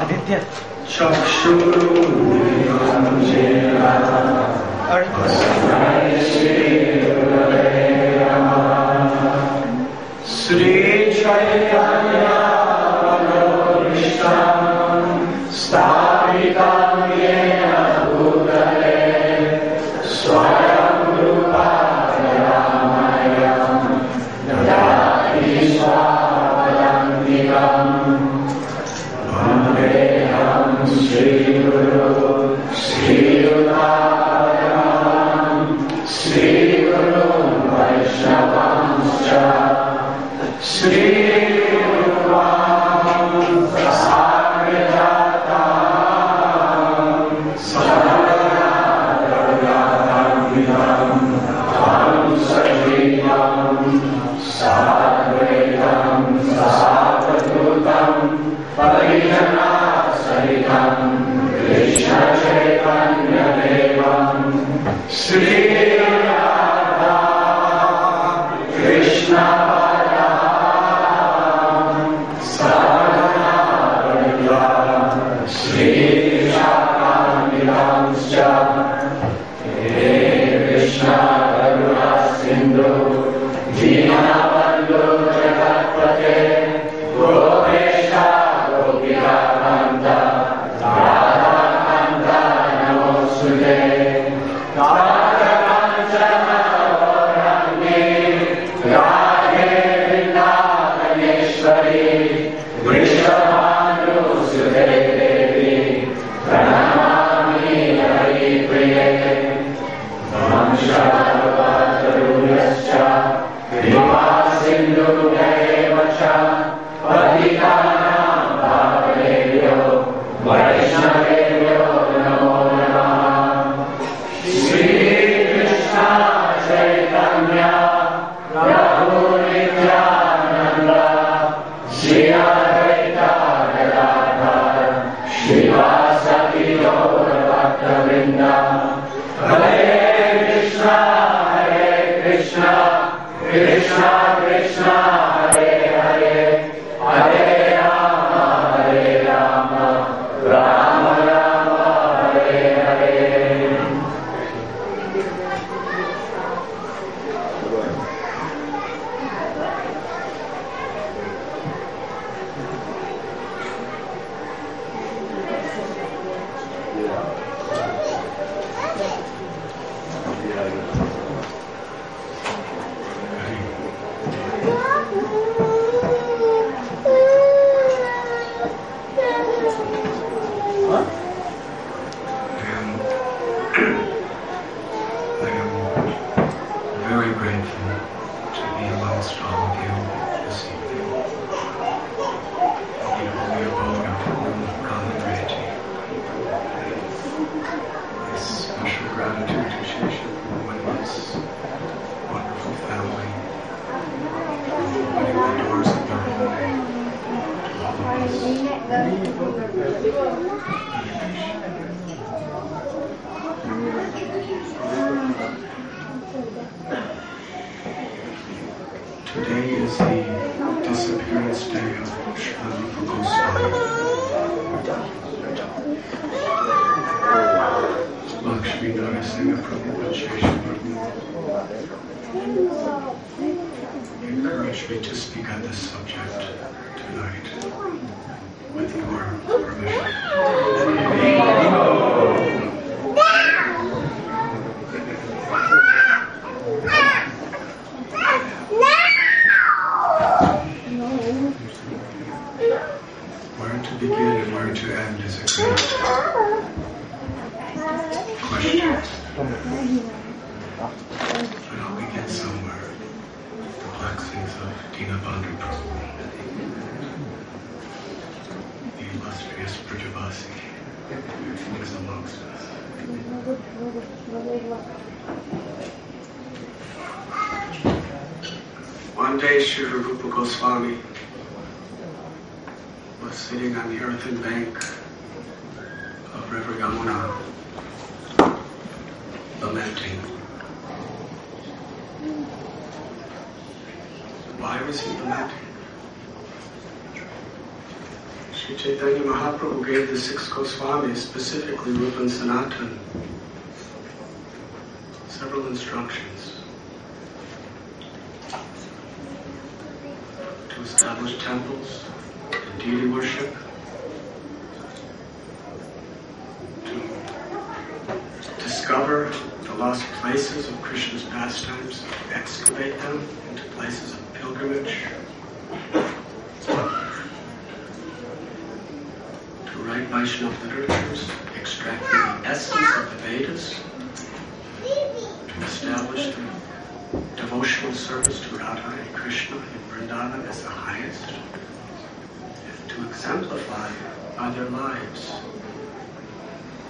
Aditya. Sri Chaitanya Manobhishtam Sthapitam Yena Bhutale Swayam Rupa Ramayam Dadati Swapadantikam Vandeham Sri Guru Sri Uttaram Sri Guru Vaishnavamscha Sri Rupam Sagrajatam Sarvadatam Tam Sajivam Sadvaitam Savadutam Parijana Saritam Krishna Chaitanya Devam Sri Radha Krishna Today is the disappearance day of Srila Goswami. Lakshmi Narasimha Prabhu and Shesha Prabhu encouraged me to speak on this subject tonight with your permission. Where to begin and where to end is a great question. But I'll begin somewhere. The blessings of Dinabandhu Prabhu, the illustrious Brajavasi, who is amongst us. One day, Sri Rupa Goswami was sitting on the earthen bank of River Yamuna, lamenting. Why was he lamenting? Sri Chaitanya Mahaprabhu gave the 6 Goswamis, specifically Rupa and Sanatan, several instructions to establish temples and deity worship, to discover the lost places of Krishna's pastimes, excavate them into places of pilgrimage, to write Vaishnava literatures, extracting the essence of the Vedas, to establish the devotional service to Radha and Krishna in Vrindavan as the highest, and to exemplify by their lives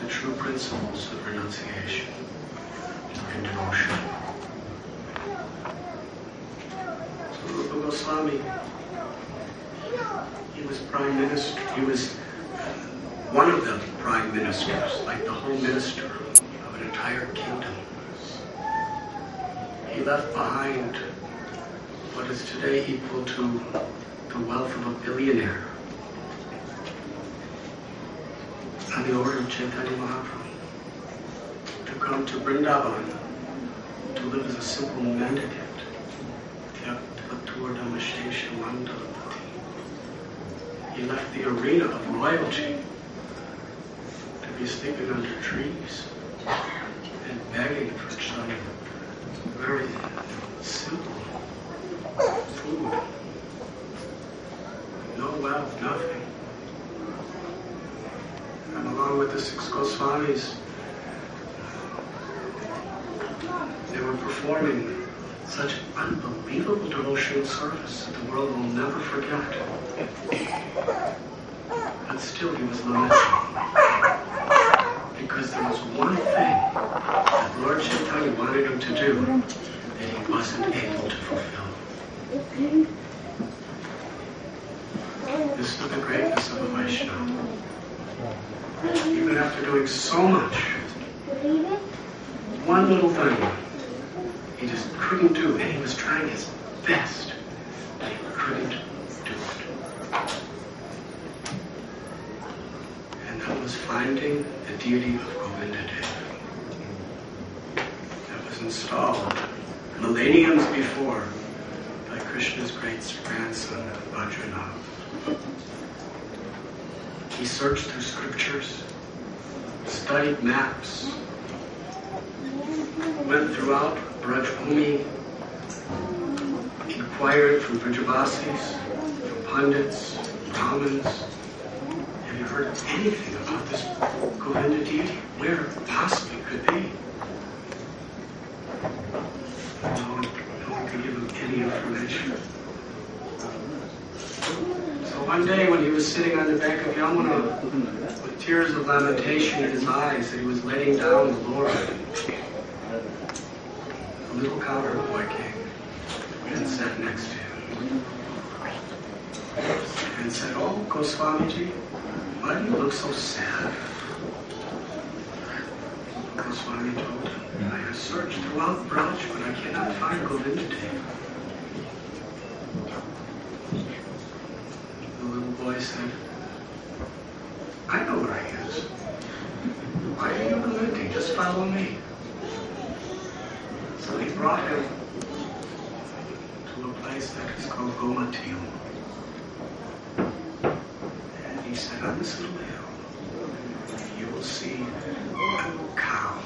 the true principles of renunciation and devotion. So Rupa Goswami, he was prime minister. He was one of the prime ministers, like the whole minister of an entire kingdom. He left behind what is today equal to the wealth of a billionaire. On the order of Chaitanya Mahaprabhu, to come to Vrindavan, to live as a simple mendicant. He left the arena of royalty to be sleeping under trees and begging for some very simple food. No wealth, nothing. And along with the 6 Goswamis, they were performing such unbelievable devotional service that the world will never forget. But still he was lamenting, because there was one thing that Lord Chaitanya wanted him to do that he wasn't able to fulfill. This is the greatness of a Vaishnava. Even after doing so much, one little thing he just couldn't do, and he was trying his best, but he couldn't do it. And that was finding the deity of Govinda that was installed millenniums before by Krishna's great grandson, Vajranath. He searched through scriptures, studied maps, went throughout Brajbhumi, inquired from Vrajavasis, from Pandits, Brahmins. Have you heard anything about this Govinda deity? Where it possibly could be? No one could give him any information. So one day when he was sitting on the bank of Yamuna with tears of lamentation in his eyes that he was letting down the Lord, a little cowherd boy came and sat next to him and said, "Oh, Goswamiji, why do you look so sad?" Goswami told him, "I have searched throughout Braj, but I cannot find Govinda Dev." The little boy said, "I know where he is. Why are you lamenting? Just follow me." So he brought him to a place that is called Gomatil. And he said, on this little hill, you will see a cow.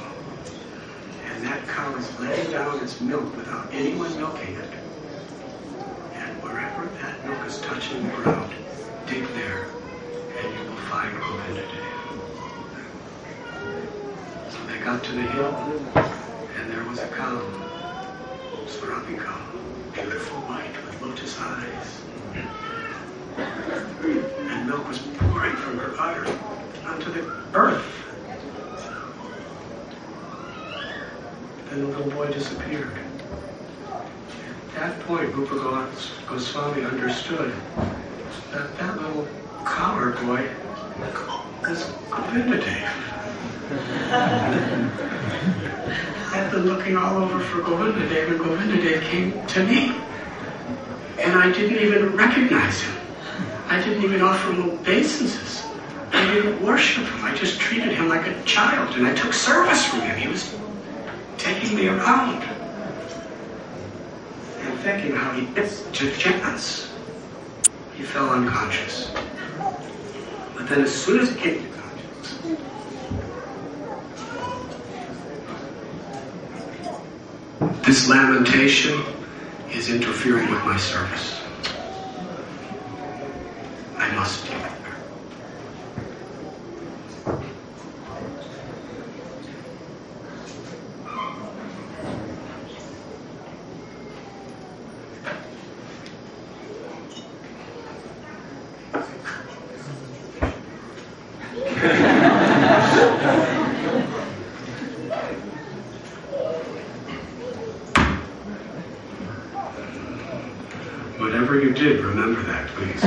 And that cow is letting down its milk without anyone milking it. And wherever that milk is touching the ground, dig there, and you will find Govinda Dev. So they got to the hill, and there was a cow, Swarabi cow, beautiful white with lotus eyes. And milk was pouring from her udder onto the earth. Then the little boy disappeared. At that point, Rupa Goswami understood that that little cowherd boy was Govinda Dev. I've been looking all over for Govinda Dev, and Govinda Dev came to me. And I didn't even recognize him. I didn't even offer him obeisances. I didn't worship him. I just treated him like a child, and I took service from him. He was taking me around. And thinking how he took chance. He fell unconscious. But then as soon as he came to consciousness, this lamentation is interfering with my service. I must do it. Whatever you did, remember that, please.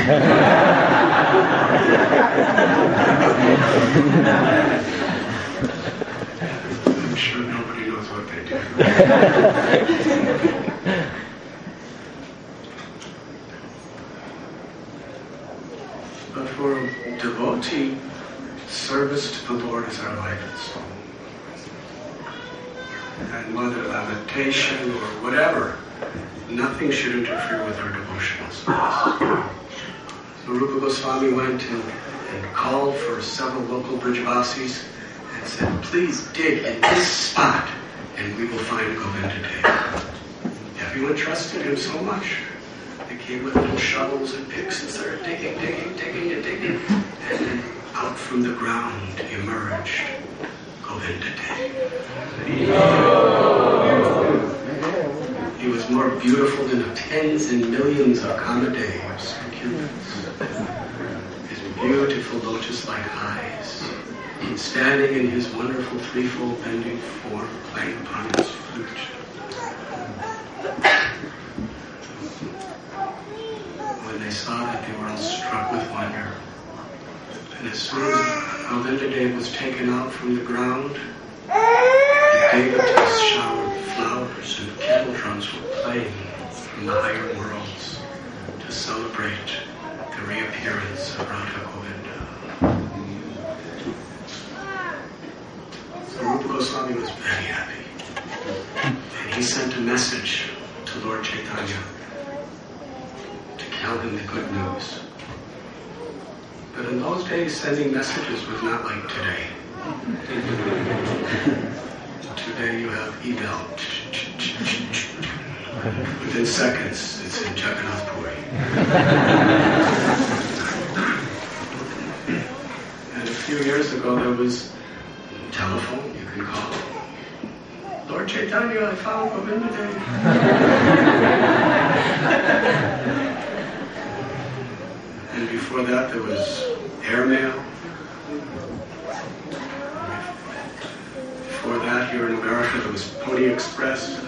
I'm sure nobody knows what they did. But for a devotee, service to the Lord is our life and soul. And whether lamentation or whatever, nothing should interfere with our devotional service. So Rupa Goswami went and called for several local Brijavasis and said, please dig in this spot and we will find Govinda Dev. Everyone trusted him so much. They came with little shovels and picks and started digging. And then out from the ground emerged Govinda Dev. He was more beautiful than the tens and millions of Kamadevs and Cupids. His beautiful lotus-like eyes, standing in his wonderful threefold bending form, playing upon his flute. When they saw that, they were all struck with wonder. And as soon as Govinda Dev was taken out from the ground, the devotees showered flowers and kettle drums were playing from the higher worlds to celebrate the reappearance of Radha Govinda. So Rupa Goswami was very happy. And he sent a message to Lord Chaitanya to tell him the good news. But in those days, sending messages was not like today. Today you have email. Within seconds, it's in Jagannath Puri. And a few years ago, there was telephone. You can call. Lord Chaitanya, I found Govinda Dev. And before that, there was airmail. Before that, here in America, there was Pony Express.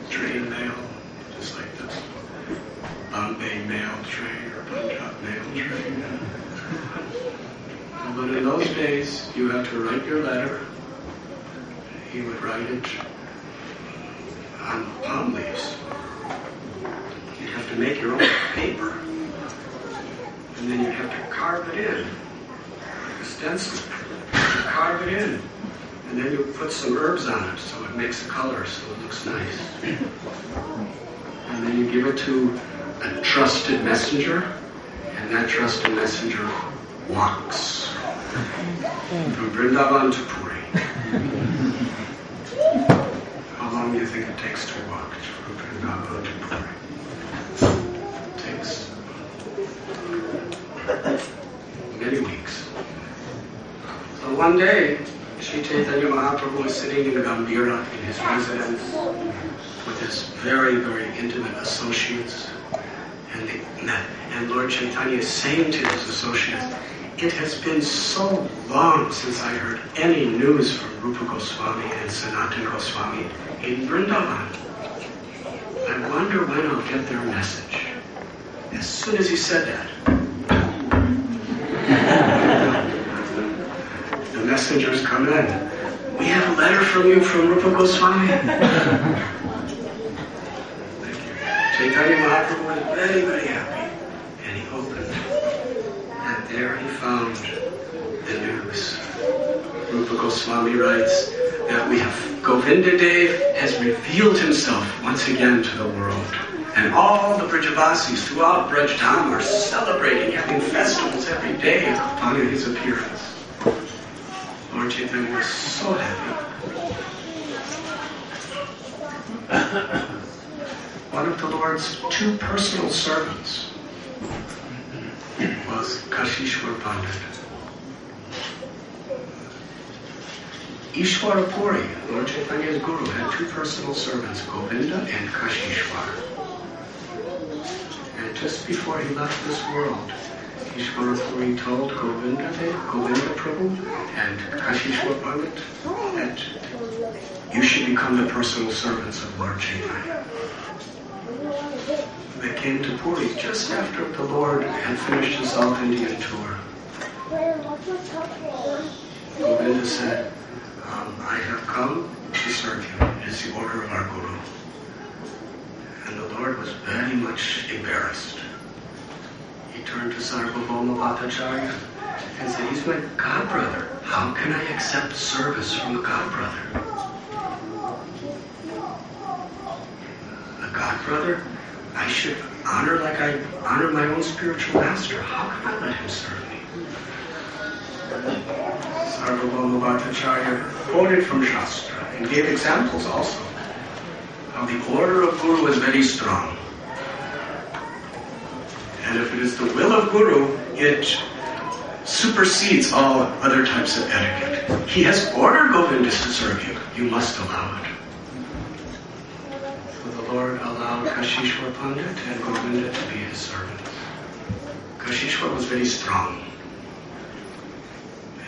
Train mail, just like the Bombay mail train or Punjab mail train. But in those days, you had to write your letter. He would write it on palm leaves. You'd have to make your own paper. And then you'd have to carve it in. Like a stencil. You carve it in. And then you put some herbs on it so it makes a color, so it looks nice. And then you give it to a trusted messenger, and that trusted messenger walks from Vrindavan to Puri. How long do you think it takes to walk from Vrindavan to Puri? It takes many weeks. So one day, Sri Chaitanya Mahaprabhu was sitting in Gambhira in his residence with his very, very intimate associates. And Lord Chaitanya is saying to his associates, it has been so long since I heard any news from Rupa Goswami and Sanatana Goswami in Vrindavan. I wonder when I'll get their message. As soon as he said that, the messengers come in. We have a letter from you from Rupa Goswami. Thank you. Chaitanya Mahaprabhu was very, very happy. And he opened. And there he found the news. Rupa Goswami writes that we have Govinda Dev has revealed himself once again to the world. And all the Brajavasis throughout Brajdham are celebrating, having festivals every day upon his appearance. Lord Chaitanya was so happy. One of the Lord's two personal servants was Kashishwar Pandit. Ishwara Puri, Lord Chaitanya's guru, had two personal servants, Govinda and Kashishwar. And just before he left this world, Ishwara Puri told Govinda Prabhu and Kashishwar Pandit that you should become the personal servants of Lord Chaitanya. They came to Puri just after the Lord had finished his South Indian tour. Govinda said, I have come to serve you. It is the order of our Guru. And the Lord was very much embarrassed. He turned to Sarvabhauma Bhattacharya and said, he's my godbrother. How can I accept service from a godbrother? A godbrother I should honor like I honor my own spiritual master. How can I let him serve me? Sarvabhauma Bhattacharya quoted from Shastra and gave examples also how the order of Guru is very strong. And if it is the will of Guru, it supersedes all other types of etiquette. He has ordered Govinda to serve you. You must allow it. So the Lord allowed Kashishwar Pandit and Govinda to be his servants. Kashishwar was very strong.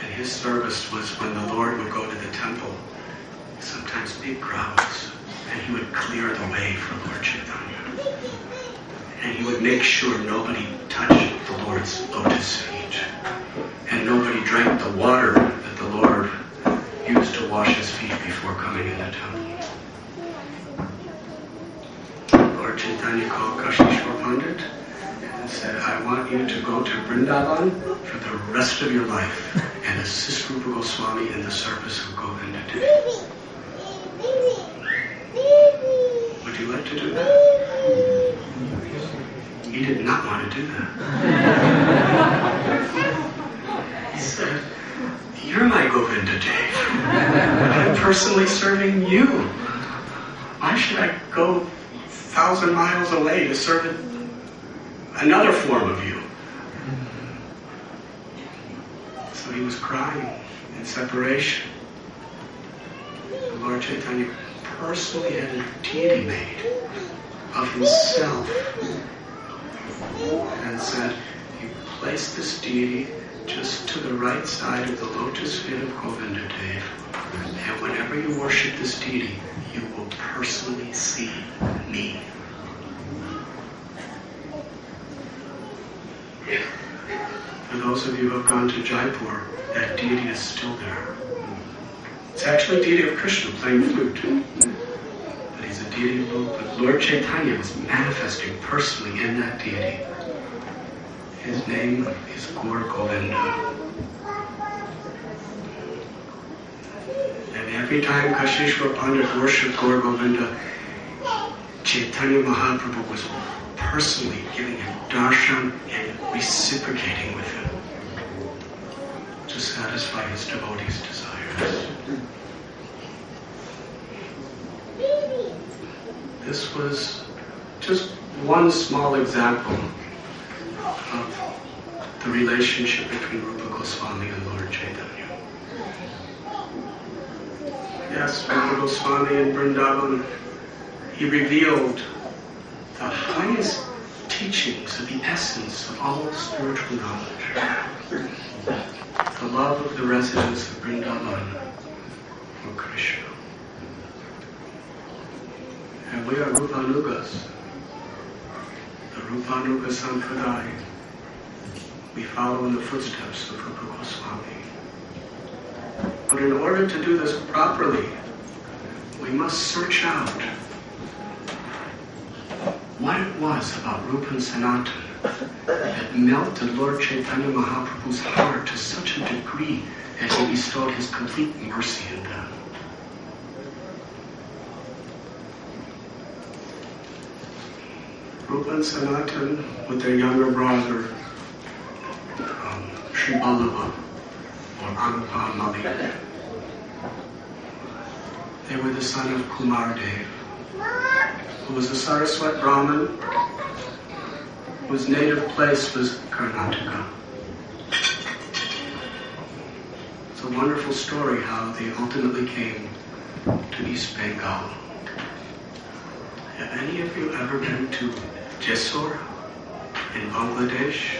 And his service was when the Lord would go to the temple, sometimes big crowds, and he would clear the way for Lord Chaitanya. And he would make sure nobody touched the Lord's lotus feet. And nobody drank the water that the Lord used to wash his feet before coming in the temple. Lord Chaitanya called Kashishwar Pandit and said, I want you to go to Vrindavan for the rest of your life and assist Rupa Goswami in the service of Govinda Dev. Would you like to do that? He did not want to do that. He said, you're my Govinda Dev. I'm personally serving you. Why should I go 1,000 miles away to serve another form of you? So he was crying in separation. The Lord Chaitanya personally had a deity made of himself and said, you place this deity just to the right side of the lotus feet of Govinda Dev, and whenever you worship this deity, you will personally see me. For those of you who have gone to Jaipur, that deity is still there. It's actually a deity of Krishna playing flute. But he's a deity of but Lord Chaitanya was manifesting personally in that deity. His name is Gaur Govinda. And every time Kashishwar Pandit worshipped Gaur Govinda, Chaitanya Mahaprabhu was personally giving him darshan and reciprocating with him to satisfy his devotees' desires. This was just one small example of the relationship between Rupa Goswami and Lord Chaitanya. Yes, Rupa Goswami in Vrindavan, he revealed the highest teachings of the essence of all spiritual knowledge. The love of the residents of Vrindavan for Krishna. And we are Rupanugas, the Rupanuga Sampradaya. We follow in the footsteps of Rupa Goswami. But in order to do this properly, we must search out what what it was about Rupa and Sanatan that melted Lord Chaitanya Mahaprabhu's heart to such a degree that he bestowed his complete mercy in them. Rupa and Sanatan, with their younger brother, Sri Vallabha, or Anupamali, they were the son of Kumardev, who was a Saraswat Brahmin, whose native place was Karnataka. It's a wonderful story how they ultimately came to East Bengal. Have any of you ever been to Jessore in Bangladesh?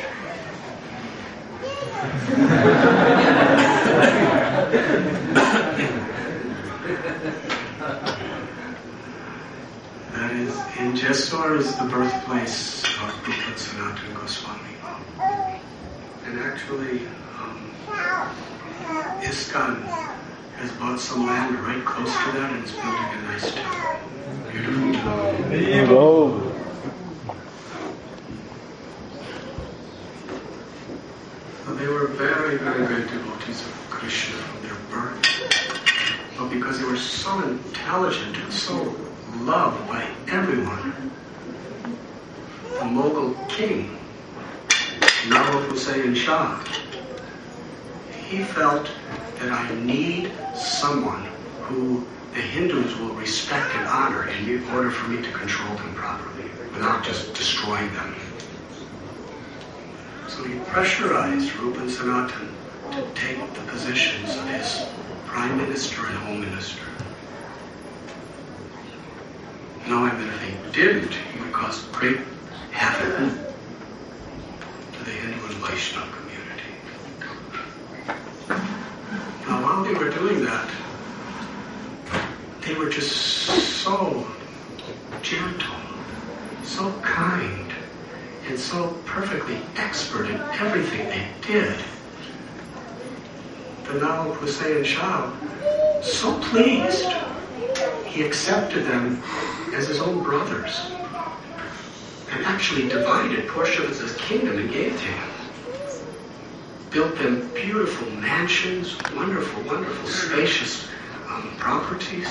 That is, in Jessore is the birthplace of Rupa Sanatana Goswami. And actually, ISKCON has bought some land right close to that and is building a nice temple. Beautiful temple. So they were very, very great devotees of Krishna from their birth. But because they were so intelligent and so loved by everyone, the Mughal king, Nawab Hussain Shah, he felt that I need someone who the Hindus will respect and honor in order for me to control them properly, without just destroying them. So he pressurized Rupa and Sanatan to take the positions of his Prime Minister and Home Minister, knowing that if they didn't, he would cause great havoc to the Hindu and Vaishnava community. Now, while they were doing that, they were just so gentle, so kind, and so perfectly expert in everything they did. The Nawab Hussain Shah, so pleased, he accepted them as his own brothers and actually divided portions of his kingdom and gave to him. Built them beautiful mansions, wonderful, wonderful, spacious properties.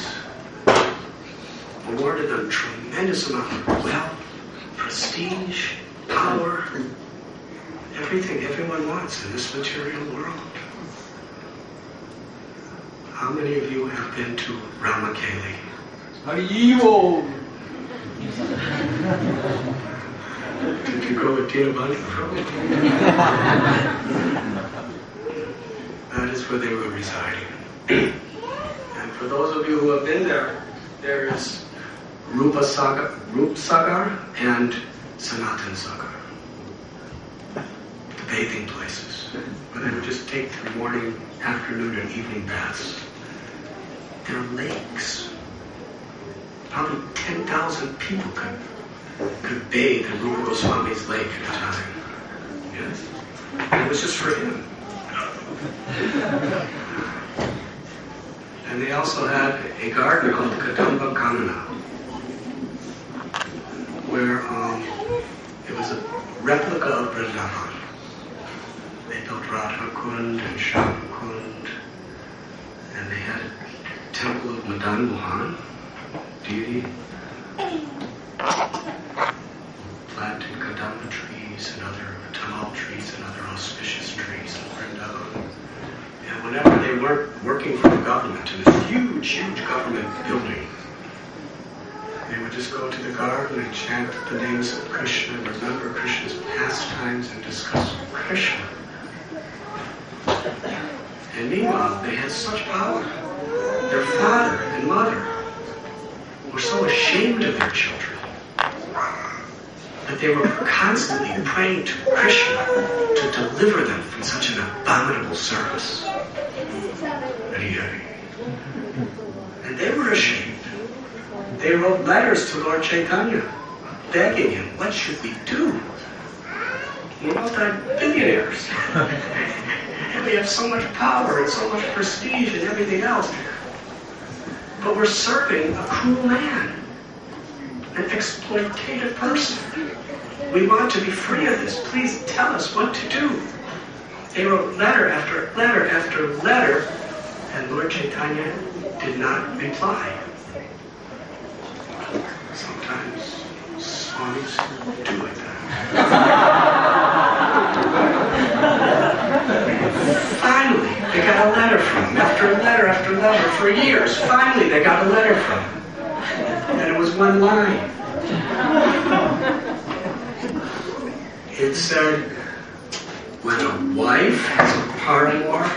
Awarded them tremendous amount of wealth, prestige, power, everything everyone wants in this material world. How many of you have been to Ramakeli? Did you go with Tina Bundy? That is where they were residing. And for those of you who have been there, there is Rupa Sagar and Sanatan Sagar, the bathing places, where they would just take their morning, afternoon, and evening baths. There are lakes. Probably 10,000 people could bathe in Rupa Goswami's lake at a time. Yes? And it was just for him. And they also had a garden called Kadamba Kanana, where it was a replica of Vrindavan. They built Radha Kund and Sham Kund, and they had a temple of Madan Mohan, deity, planted Kadamba trees and other tamal trees and other auspicious trees in Vrindavan. And whenever they weren't working for the government, in this huge, huge government building, they would just go to the garden and chant the names of Krishna and remember Krishna's pastimes and discuss Krishna. And meanwhile, they had such power. Their father and mother were so ashamed of their children that they were constantly praying to Krishna to deliver them from such an abominable service. And they were ashamed. They wrote letters to Lord Chaitanya, begging him, what should we do? We're multi-billionaires. And we have so much power and so much prestige and everything else. But we're serving a cruel man. an exploitative person. We want to be free of this. Please tell us what to do. They wrote letter after letter after letter, and Lord Chaitanya did not reply. Sometimes Swamis do like that. Finally, they got a letter from him, after letter after letter, for years. Finally, they got a letter from him. And it was one line. It said, when a wife has a paramour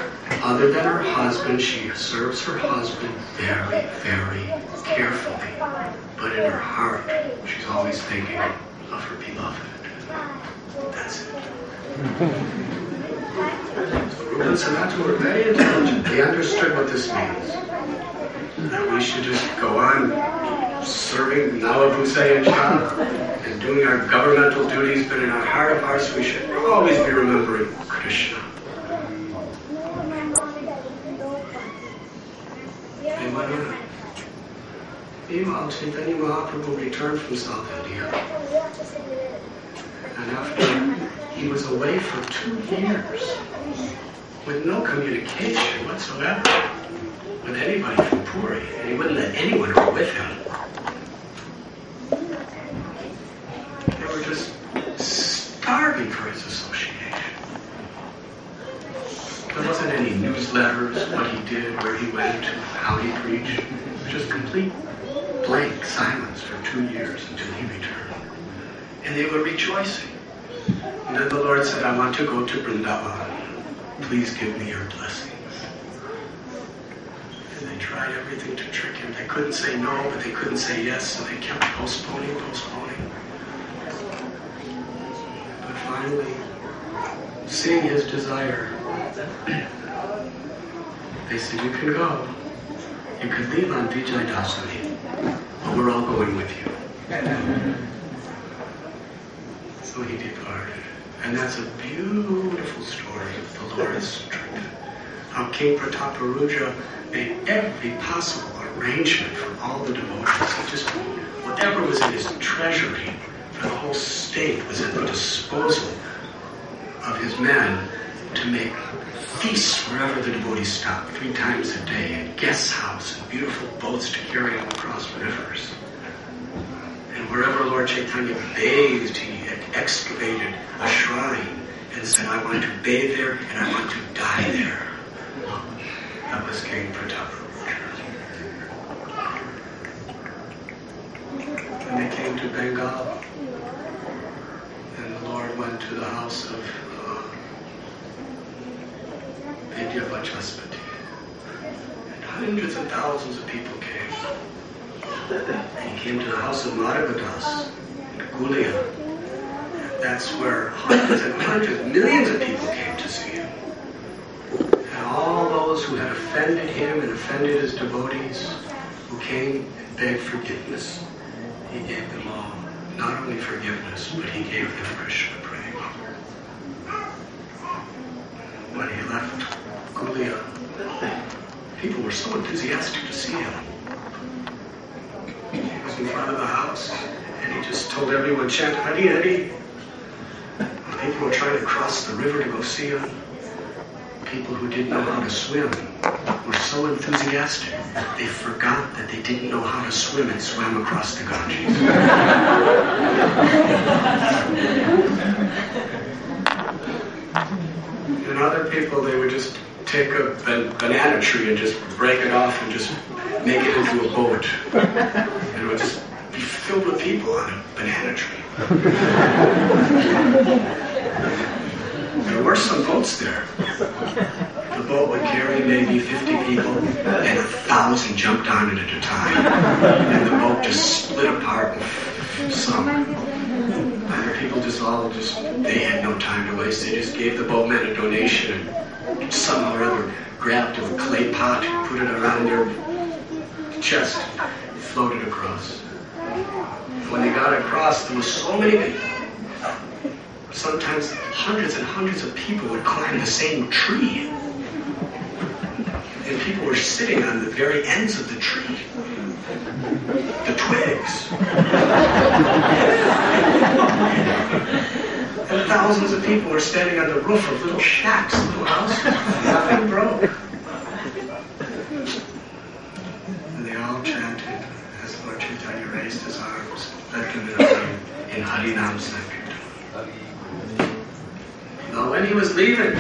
other than her husband, she serves her husband very, very carefully. But in her heart, she's always thinking of her beloved. That's it. Rupa and Sanatana were very intelligent. They understood what this means. That we should just go on serving Navabhusaya and Cha and doing our governmental duties, but in our heart of hearts we should always be remembering Krishna. They went on. Meanwhile, Chaitanya Mahaprabhu returned from South India. And after he was away for 2 years with no communication whatsoever with anybody from Puri, and he wouldn't let anyone go with him. They were just starving for his association. There wasn't any newsletters, what he did, where he went, how he preached. It was just complete blank silence for 2 years until he returned. And they were rejoicing. And then the Lord said, I want to go to Vrindavan. Please give me your blessings. And they tried everything to trick him. They couldn't say no, but they couldn't say yes, so they kept postponing. But finally, seeing his desire, they said, you can go. You can leave on Vijay Dasani, but we're all going with you. So he departed. And that's a beautiful story of the Lord's strength. How King Prataparuja made every possible arrangement for all the devotees. He just, whatever was in his treasury for the whole state was at the disposal of his men to make feasts wherever the devotees stopped, 3 times a day, and guest house and beautiful boats to carry them across rivers. And wherever Lord Chaitanya bathed, he had excavated a shrine and said, I want to bathe there and I want to die there. That was King Prataparuja. And they came to Bengal, and the Lord went to the house of Vidyavachaspati. And hundreds of thousands of people came. And he came to the house of Madhavadas in Gulia. And that's where hundreds and hundreds, millions of people came to see him. And all those who had offended him and offended his devotees, who came and begged forgiveness, he gave them all. Not only forgiveness, but he gave them Krishna prema. When he left Gulia, people were so enthusiastic to see him. He was in front of the house, and he just told everyone, chant Hari Hari. People were trying to cross the river to go see him. People who didn't know how to swim were so enthusiastic, they forgot that they didn't know how to swim and swam across the Ganges. And other people, they would just take a banana tree and just break it off and just make it into a boat. And it would just be filled with people on a banana tree. There were some boats there. The boat would carry maybe 50 people, and 1,000 jumped on it at a time. And the boat just split apart and sunk. Other people they had no time to waste. They just gave the boatman a donation and somehow or other grabbed a clay pot and put it around their chest and floated across. When they got across, there were so many people. Sometimes hundreds and hundreds of people would climb the same tree. And people were sitting on the very ends of the tree. The twigs. And thousands of people were standing on the roof of little shacks, little houses. Nothing broke. And they all chanted as Lord Chaitanya raised his arms, led them in Harinam Sankirtan. Now when he was leaving,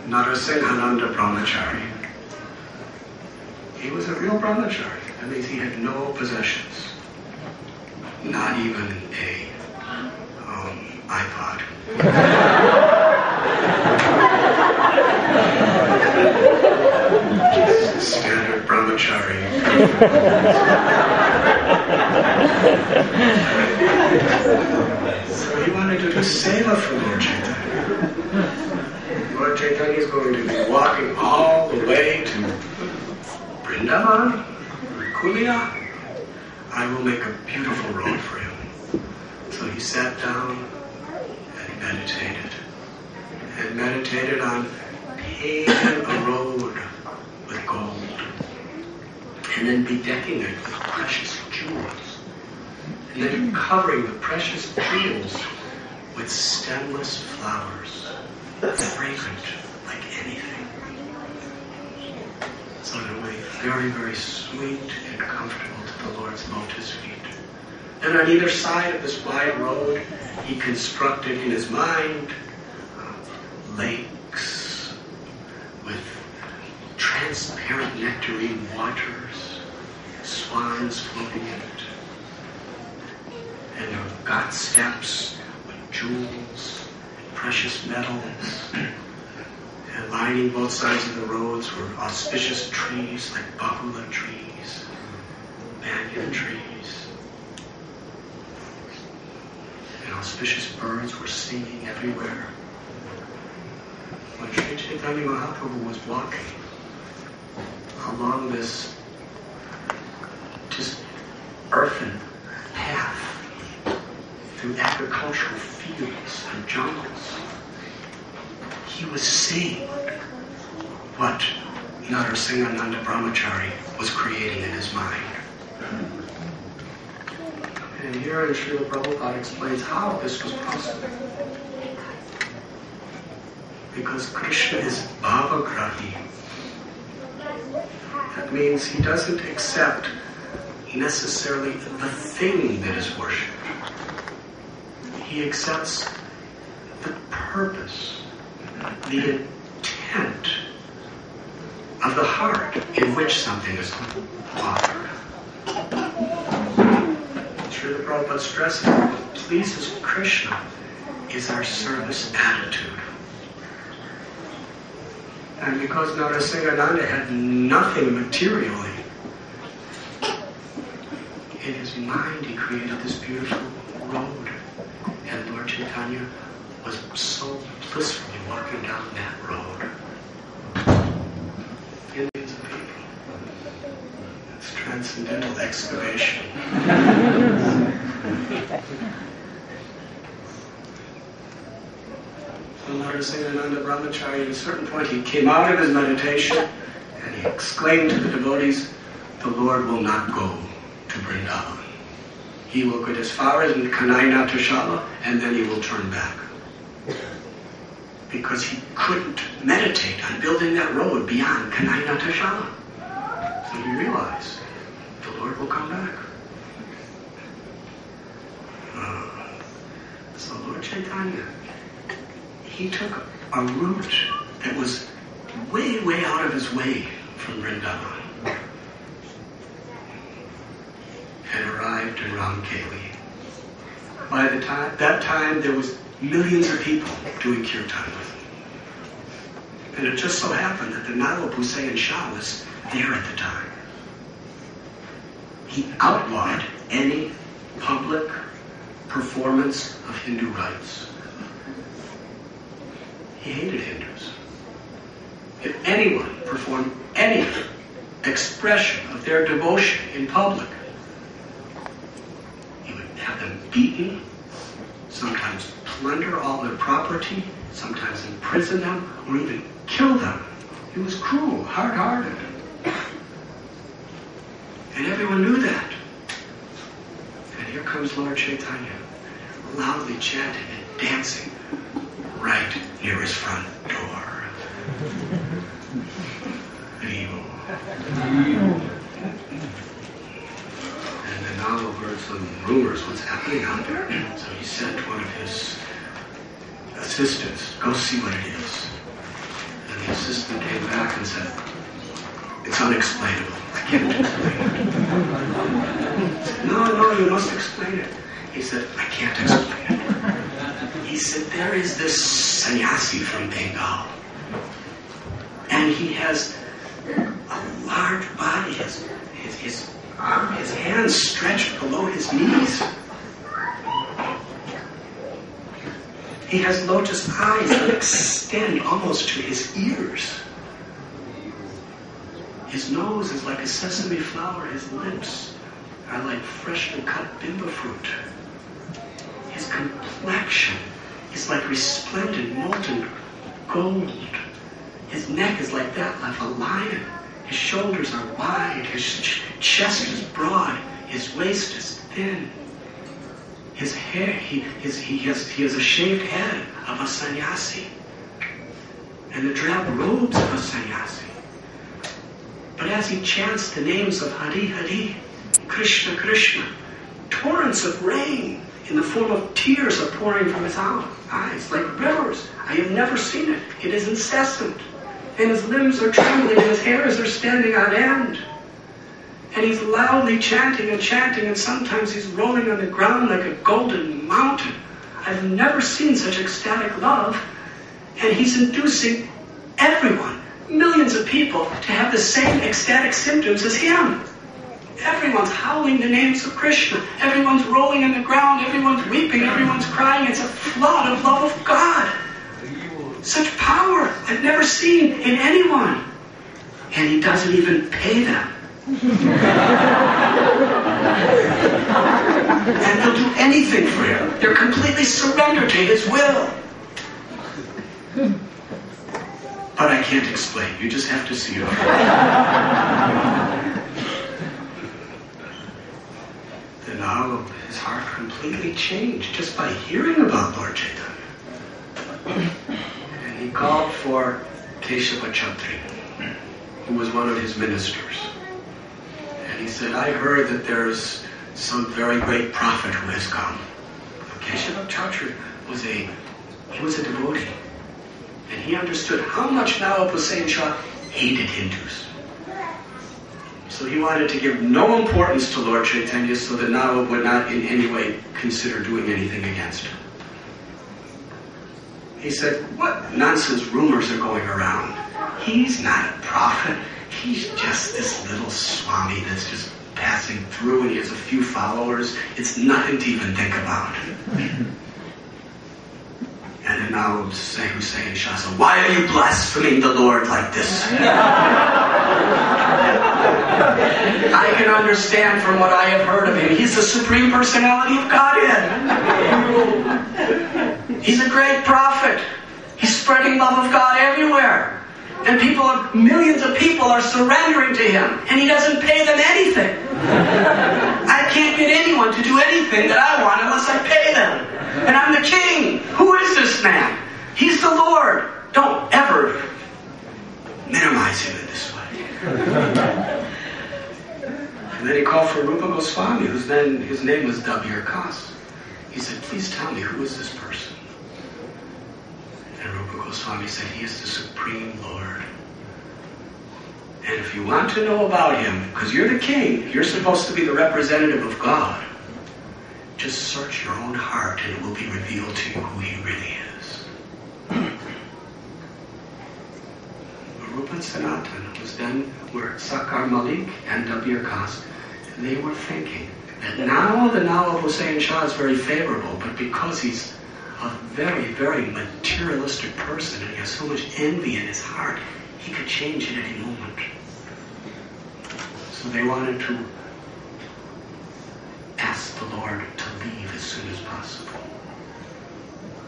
Narasinghananda Brahmachari, he was a real brahmachari. That means he had no possessions. Not even a iPod. Standard brahmachari. So he wanted to do seva for Lord Chaitanya. Lord Chaitanya is going to be walking all the way to Vrindavan, Kulia. I will make a beautiful road for him. So he sat down and he meditated on paving a road with gold and then bedecking it with precious jewels and then covering the precious jewels with stemless flowers, fragrant like anything. So in a way, very, very sweet and comfortable to the Lord's lotus feet. And on either side of this wide road, he constructed in his mind lakes with transparent nectarine waters, swans floating in it, and got steps with jewels, precious metals, and lining both sides of the roads were auspicious trees like bahula trees, banyan trees. And auspicious birds were singing everywhere. When Sri Chaitanya Mahaprabhu was walking along this just earthen path through agricultural fields and jungles, he was seeing what Narasinghananda Brahmachari was creating in his mind. And here Srila Prabhupada explains how this was possible. Because Krishna is bhavagrahi. That means he doesn't accept necessarily the thing that is worshipped. He accepts the purpose, the intent of the heart in which something is offered. Srila Prabhupada stresses what pleases Krishna is our service attitude. And because Narasinghananda had nothing materially, in his mind he created this beautiful road. And Lord Chaitanya was so blissfully walking down that road. Millions of people. It's transcendental excavation. So Narasinghananda Brahmachari, at a certain point, he came out of his meditation and he exclaimed to the devotees, the Lord will not go to Vrindavan. He will go as far as Kanai-Natashala and then he will turn back. Because he couldn't meditate on building that road beyond Kanai-Natashala. So he realized the Lord will come back. So Lord Chaitanya, he took a route that was way, way out of his way from Vrindavan and arrived in Ramkeli. By that time, there was millions of people doing kirtan with him. And it just so happened that the Nawab Hussain Shah was there at the time. He outlawed any public performance of Hindu rites. He hated Hindus. If anyone performed any expression of their devotion in public, he would have them beaten, sometimes plunder all their property, sometimes imprison them, or even kill them. He was cruel, hard-hearted. And everyone knew that. here comes Lord Chaitanya, loudly chanting and dancing right near his front door. And the Nalo heard some rumors what's happening out there. So he sent one of his assistants, go see what it is. And the assistant came back and said, it's unexplainable. I can't explain it. He said, no, you must explain it. He said, I can't explain it. He said, there is this sannyasi from Bengal. And he has a large body, his hands stretched below his knees. He has lotus eyes that extend almost to his ears. His nose is like a sesame flower. His lips are like freshly cut bimba fruit. His complexion is like resplendent molten gold. His neck is like that of a lion. His shoulders are wide. His chest is broad. His waist is thin. His hair, he has a shaved head of a sannyasi. And the drab robes of a sannyasi. But as he chants the names of Hari Hari, Krishna Krishna, torrents of rain in the form of tears are pouring from his eyes, like rivers. I have never seen it. It is incessant. And his limbs are trembling, and his hairs are standing on end. And he's loudly chanting, and sometimes he's rolling on the ground like a golden mountain. I've never seen such ecstatic love. And he's inducing everyone, millions of people, to have the same ecstatic symptoms as him. Everyone's howling the names of Krishna. Everyone's rolling on the ground. Everyone's weeping. Everyone's crying. It's a flood of love of God. Such power I've never seen in anyone. And he doesn't even pay them. And they'll do anything for him. They're completely surrendered to his will. But I can't explain. You just have to see it. Then now his heart completely changed just by hearing about Lord Chaitanya. And he called for Keshava Chatri, who was one of his ministers. And he said, I heard that there's some very great prophet who has come. Keshava Chatri was a devotee. And he understood how much Nawab Hussain Shah hated Hindus. So he wanted to give no importance to Lord Chaitanya so that Nawab would not in any way consider doing anything against him. He said, what nonsense rumors are going around? He's not a prophet. He's just this little Swami that's just passing through, and he has a few followers. It's nothing to even think about. And then now Hussain Shah said, why are you blaspheming the Lord like this? I can understand from what I have heard of him. He's the Supreme Personality of Godhead. He's a great prophet. He's spreading love of God everywhere. And millions of people are surrendering to him. And he doesn't pay them anything. I can't get anyone to do anything that I want unless I pay them. And I'm the king. Who is this man? He's the Lord. Don't ever minimize him in this way. And then he called for Rupa Goswami, his name was Dabir Kas. He said, please tell me, who is this person? And Rupa Goswami said, he is the Supreme Lord. And if you want to know about him, because you're the king, you're supposed to be the representative of God, just search your own heart and it will be revealed to you who he really is. Rupa and Sanatan were Sakar Malik and Dabir Kas. And they were thinking that now the Nawab Hussain Shah is very favorable, but because he's a very, very materialistic person and he has so much envy in his heart, he could change at any moment. So they wanted to ask the Lord to leave as soon as possible.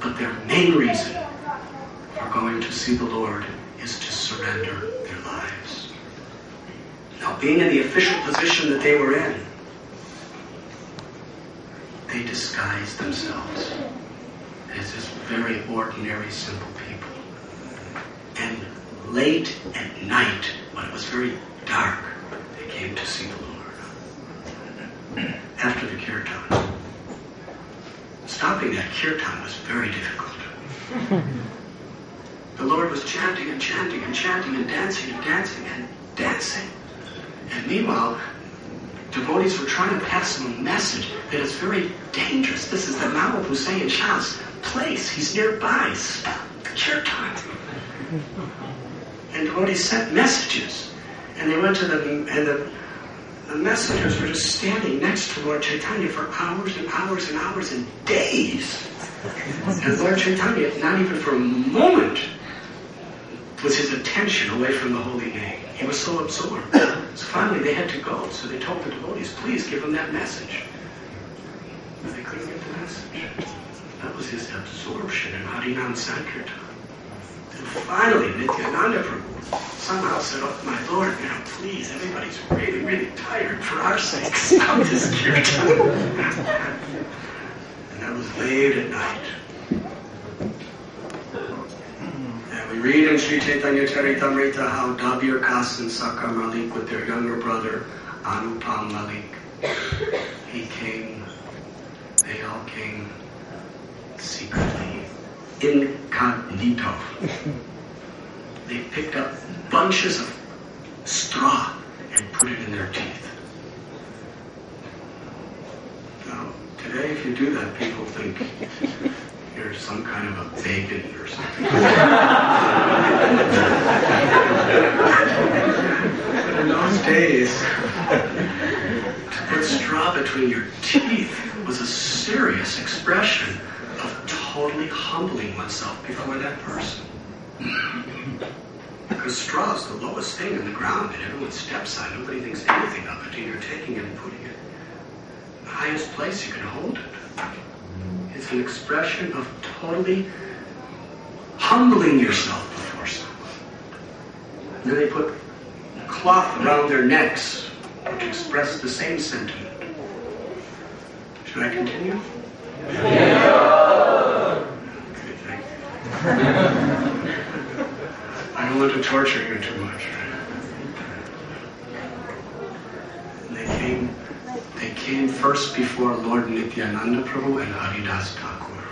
But their main reason for going to see the Lord is to surrender their lives. Now, being in the official position that they were in, disguised themselves as just very ordinary, simple people. And late at night, when it was very dark, they came to see the Lord. After the kirtan. Stopping that kirtan was very difficult. The Lord was chanting and chanting and chanting and dancing and dancing and dancing. And meanwhile, devotees were trying to pass him a message that it's very dangerous. This is the Nawab Hussain Shah's place. He's nearby. Stop the kirtan. And devotees sent messages. And they went to them, and the messengers were just standing next to Lord Chaitanya for hours and hours and hours and days. And Lord Chaitanya, not even for a moment, was his attention away from the holy name. He was so absorbed. So finally they had to go. So they told the devotees, please give him that message. But they couldn't get the message. That was his absorption in Harinam Sankirtan. And finally, Nityananda Prabhu somehow said, oh, my Lord, please, everybody's really, really tired. For our sake, stop this kirtan. And that was late at night. And we read in Sri Chaitanya Charitamrita how Dabir Kas and Sakar Malik with their younger brother, Anupam Malik, they all came secretly, incognito. They picked up bunches of straw and put it in their teeth. Now, today if you do that, people think you're some kind of a pagan or something. But in those days, to put straw between your teeth was a serious expression of totally humbling oneself before that person. Because straw is the lowest thing in the ground and everyone steps on it. Nobody thinks anything of it, and you're taking it and putting it in the highest place you can hold it. It's an expression of totally humbling yourself before someone. And then they put cloth around their necks, which express the same sentiment. Should I continue? Yeah. Okay, thank you. I don't want to torture you too much. And they came first before Lord Nityananda Prabhu and Haridas Thakur.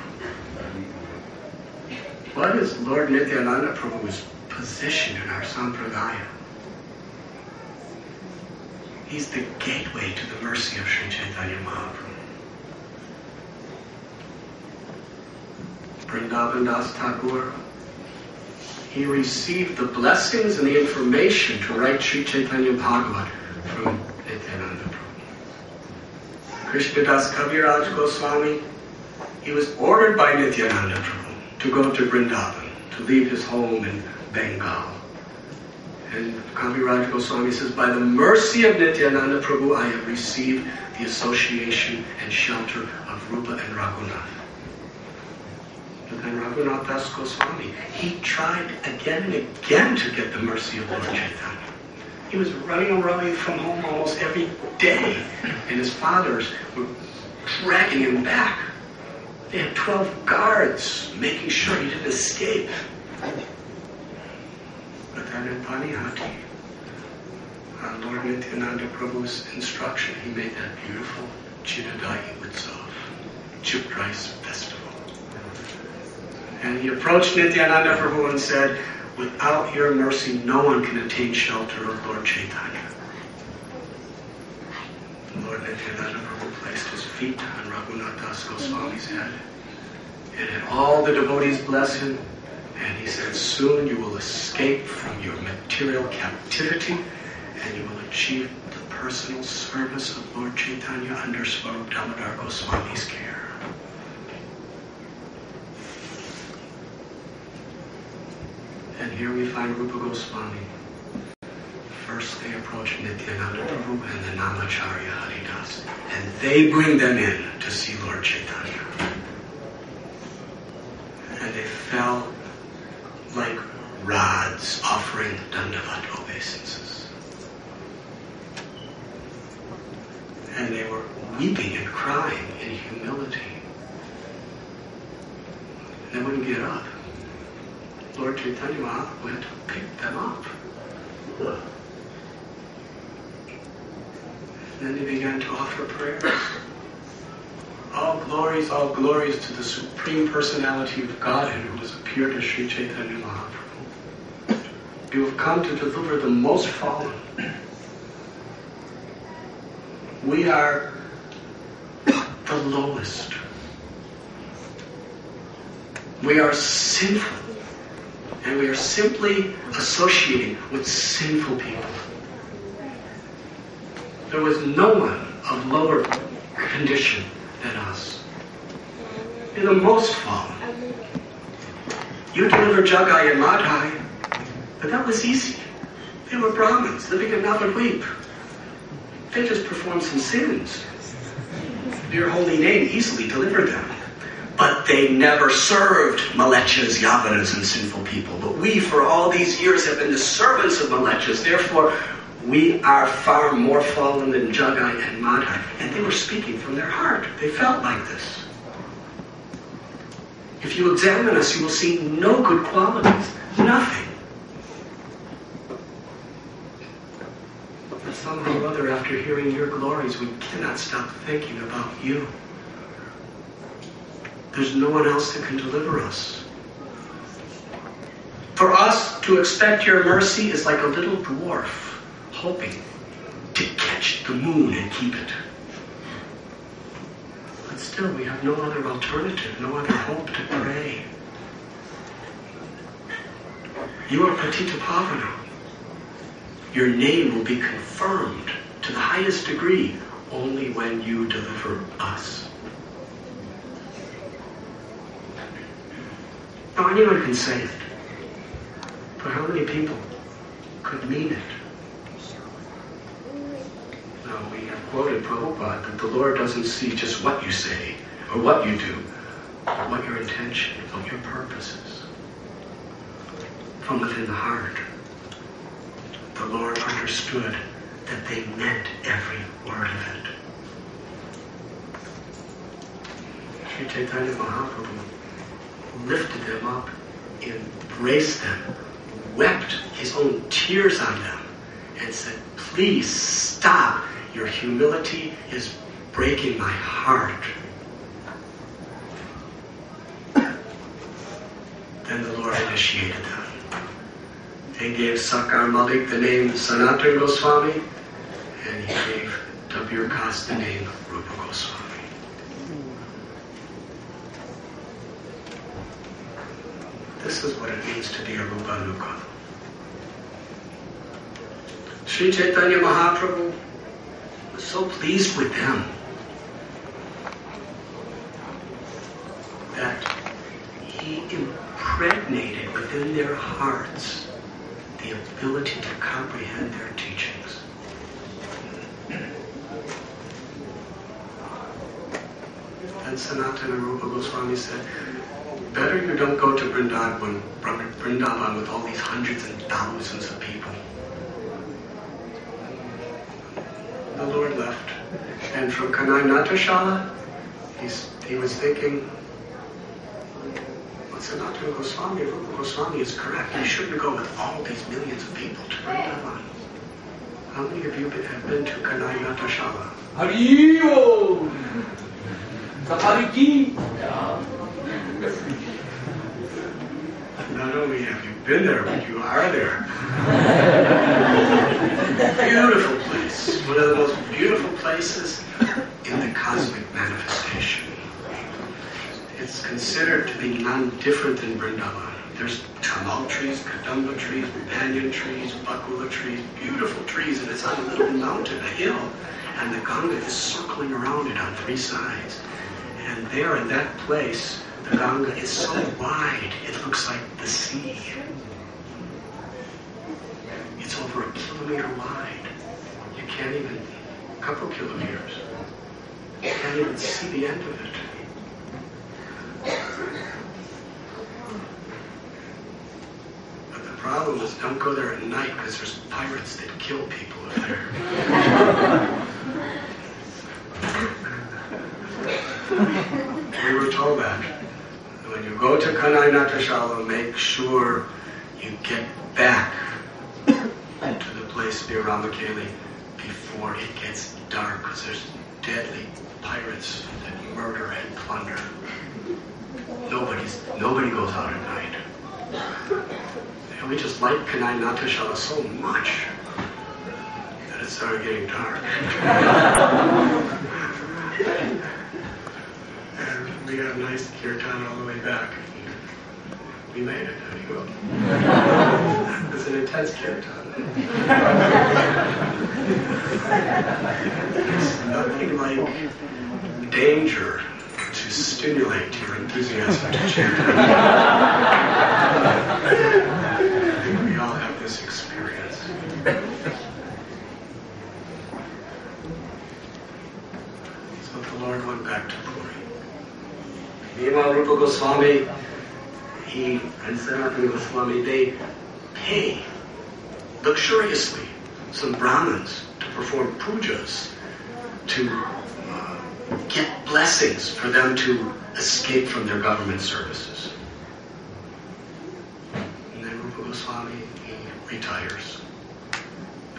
What is Lord Nityananda Prabhu's position in our Sampradaya? He's the gateway to the mercy of Sri Chaitanya Mahaprabhu. Vrindavan Das Thakur, he received the blessings and the information to write Sri Chaitanya Bhagavat from Nityananda Prabhu. Krishnadas Kaviraj Goswami, he was ordered by Nityananda Prabhu to go to Vrindavan, to leave his home in Bengal. And Kaviraj Goswami says, by the mercy of Nityananda Prabhu, I have received the association and shelter of Rupa and Raghunath. But then Raghunath Das Goswami, he tried again and again to get the mercy of Lord Chaitanya. He was running away from home almost every day, and his fathers were dragging him back. They had 12 guards making sure he didn't escape. But then in Panihati, on Lord Nityananda Prabhu's instruction, he made that beautiful Chittadai Utsav, Chip Rice Festival. And he approached Nityananda Prabhu and said, without your mercy, no one can attain shelter of Lord Chaitanya. Lord Nityananda Prabhu placed his feet on Raghunath Das Goswami's head and had all the devotees bless him. And he said, soon you will escape from your material captivity and you will achieve the personal service of Lord Chaitanya under Swarup Damodar Goswami's care. And here we find Rupa Goswami. First they approach Nityananda Prabhu and the Namacharya Haridas, and they bring them in to see Lord Chaitanya. And they fell like rods offering Dandavat obeisances. And they were weeping and crying in humility. They wouldn't get up. Lord Chaitanya Mahaprabhu had to pick them up. And then he began to offer prayers. All glories to the Supreme Personality of Godhead who has appeared as Sri Chaitanya Mahaprabhu. You have come to deliver the most fallen. We are the lowest. We are sinful. And we are simply associating with sinful people. There was no one of lower condition than us. You're the most fallen. You delivered Jagai and Madhai, but that was easy. They were Brahmins living in Navadvip. They just performed some sins. Your holy name easily delivered them. But they never served Malechas, Yavanas, and sinful people. But we, for all these years, have been the servants of Malechas. Therefore, we are far more fallen than Jagai and Madhai. And they were speaking from their heart. They felt like this. If you examine us, you will see no good qualities. Nothing. But somehow or other, after hearing your glories, we cannot stop thinking about you. There's no one else that can deliver us. For us to expect your mercy is like a little dwarf hoping to catch the moon and keep it. But still, we have no other alternative, no other hope to pray. You are Patita Pavana. Your name will be confirmed to the highest degree only when you deliver us. Now, anyone can say it, but how many people could mean it? Now, we have quoted Prabhupada that the Lord doesn't see just what you say or what you do, but what your intention, what your purpose is. From within the heart, the Lord understood that they meant every word of it. Sri Chaitanya Mahaprabhu lifted them up, embraced them, wept his own tears on them, and said, "Please stop. Your humility is breaking my heart." Then the Lord initiated them. He gave Sakar Malik the name Sanatana Goswami, and he gave Dabir Kas the name Rupa Goswami. This is what it means to be a Rupa Nuka. Sri Chaitanya Mahaprabhu was so pleased with them that he impregnated within their hearts the ability to comprehend their teachings. And Sanatana Rupa Goswami said, better you don't go to Vrindavan with all these hundreds and thousands of people. The Lord left. And from Kanai Natashala, he was thinking, well, Sanatana Goswami, Rupa Goswami is correct. You shouldn't go with all these millions of people to Vrindavan. How many of you have been to Kanai Natashala? Hariyo! Sapariki! Not only have you been there, but you are there. Beautiful place. One of the most beautiful places in the cosmic manifestation. It's considered to be non-different than Vrindavan. There's tamal trees, kadamba trees, banyan trees, bakula trees, beautiful trees, and it's on a little mountain, a hill, and the Ganga is circling around it on three sides. And there in that place, the Ganga is so wide, it looks like the sea. It's over 1 kilometer wide. You can't even, a couple kilometers. You can't even see the end of it. But the problem is, don't go there at night because there's pirates that kill people there. We were told that. When you go to Kanai Natashala, make sure you get back to the place near Ramakeli before it gets dark, because there's deadly pirates that murder and plunder. Nobody goes out at night. And we just liked Kanai Natashala so much that it started getting dark. And we had a nice kirtan all the way back. We made it. There you go. It was an intense kirtan. There's nothing like danger to stimulate your enthusiasm to chant. We all have this experience. So the Lord went back to Puri. Meanwhile, Rupa Goswami, he and Sanatana Goswami, they pay luxuriously some Brahmins to perform pujas, to get blessings for them to escape from their government services. And then Rupa Goswami, he retires.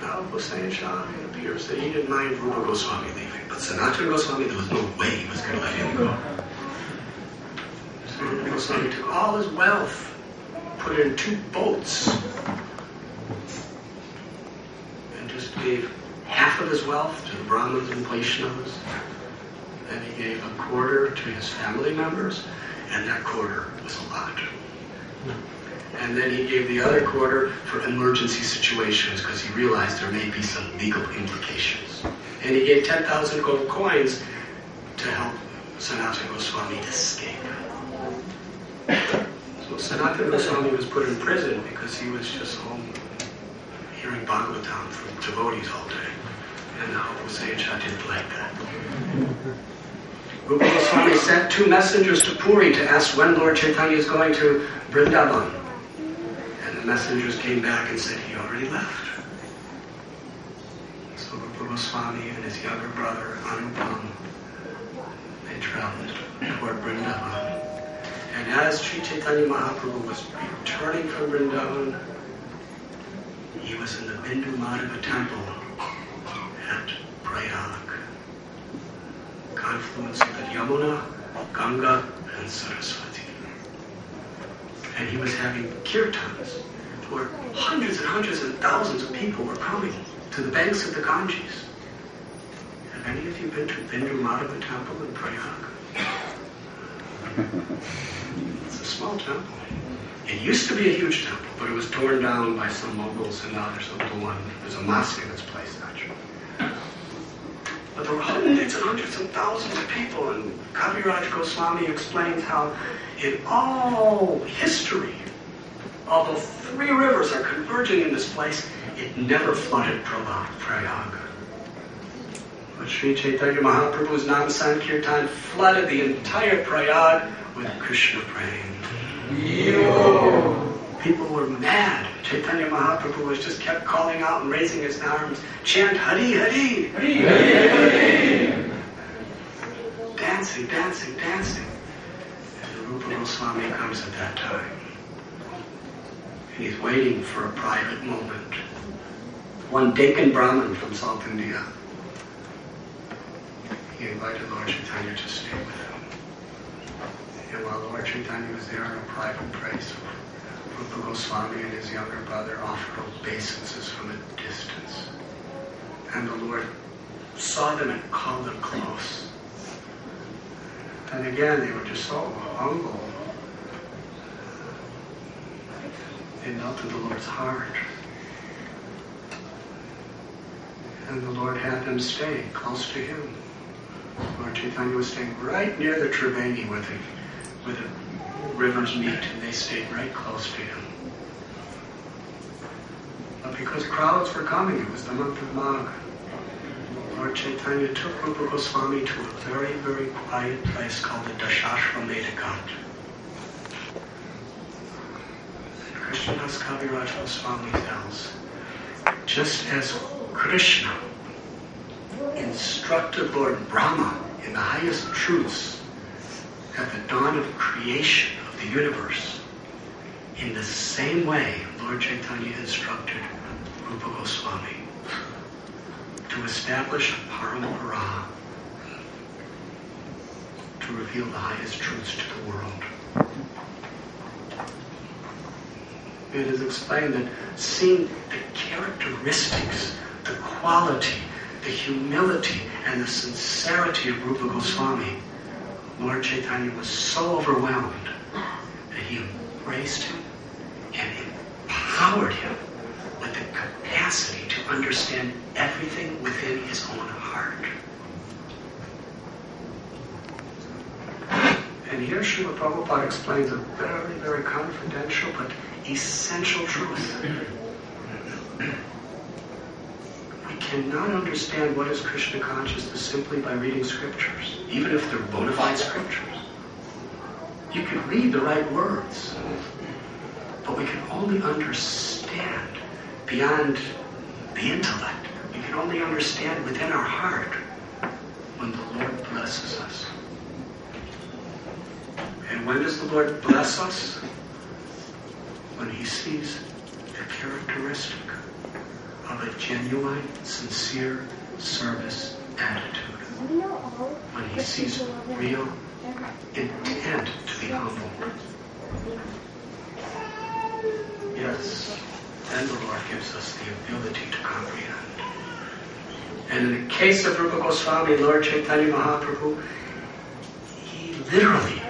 Now Hussain Shah, it appears that he didn't mind Rupa Goswami leaving, but Sanatana Goswami, there was no way he was going to let him go. So Rupa Goswami took all his wealth, put it in 2 boats, and just gave half of his wealth to the Brahmins and Vaishnavas. Then he gave a quarter to his family members, and that quarter was a lot. And then he gave the other quarter for emergency situations, because he realized there may be some legal implications. And he gave 10,000 gold coins to help Sanatana Goswami escape. So Sanatana Goswami was put in prison because he was just home hearing Bhagavatam from devotees all day. And now Hussain Shah didn't like that. Rupa Goswami sent 2 messengers to Puri to ask when Lord Chaitanya is going to Vrindavan. And the messengers came back and said he already left. So Rupa Goswami and his younger brother Anupam, they traveled toward Vrindavan. And as Sri Chaitanya Mahaprabhu was returning from Vrindavan, he was in the Bindu Madhava temple at Prayag, confluence of the Yamuna, Ganga, and Saraswati. And he was having kirtans where hundreds and hundreds and thousands of people were coming to the banks of the Ganges. Have any of you been to Bindu Madhava temple in Prayag? It's a small temple. It used to be a huge temple, but it was torn down by some Mughals, and now there's a little one. There's a mosque in its place, actually. But there were hundreds and hundreds and thousands of people, and Kaviraj Goswami explains how in all history, although 3 rivers are converging in this place, it never flooded Prayag. But Sri Chaitanya Mahaprabhu's Nam Sankirtan flooded the entire Prayag with Krishna praying. People were mad. Chaitanya Mahaprabhu was just kept calling out and raising his arms, chant Hari Hari, Hari Hari, dancing, dancing, dancing. And Rupa Goswami comes at that time. And he's waiting for a private moment. One Deccan Brahmin from South India, he invited Lord Chaitanya to stay with him. And while Lord Chaitanya was there in a private place, Rupa Goswami and his younger brother offered obeisances from a distance. And the Lord saw them and called them close. And again, they were just so humble. They melted the Lord's heart. And the Lord had them stay close to him. Lord Chaitanya was staying right near the Triveni where the rivers meet, and they stayed right close to him. But because crowds were coming, it was the month of Magh, Lord Chaitanya took Rupa Goswami to a very, very quiet place called the Dashashramedha Ghat. Krishnadas Kaviraj Goswami tells, just as Krishna instructed Lord Brahma in the highest truths at the dawn of creation of the universe, in the same way Lord Chaitanya instructed Rupa Goswami to establish a parampara, to reveal the highest truths to the world. It is explained that seeing the characteristics, the quality, the humility, and the sincerity of Rupa Goswami, Lord Chaitanya was so overwhelmed that he embraced him and empowered him with the capacity to understand everything within his own heart. And here Srila Prabhupada explains a very, very confidential but essential truth. We cannot understand what is Krishna consciousness simply by reading scriptures, even if they're bona fide scriptures. You can read the right words, but we can only understand beyond the intellect. We can only understand within our heart when the Lord blesses us. And when does the Lord bless us? When he sees the characteristic of a genuine, sincere service attitude. When he sees real intent to be humble. Yes, then the Lord gives us the ability to comprehend. And in the case of Rupa Goswami, Lord Chaitanya Mahaprabhu, he literally,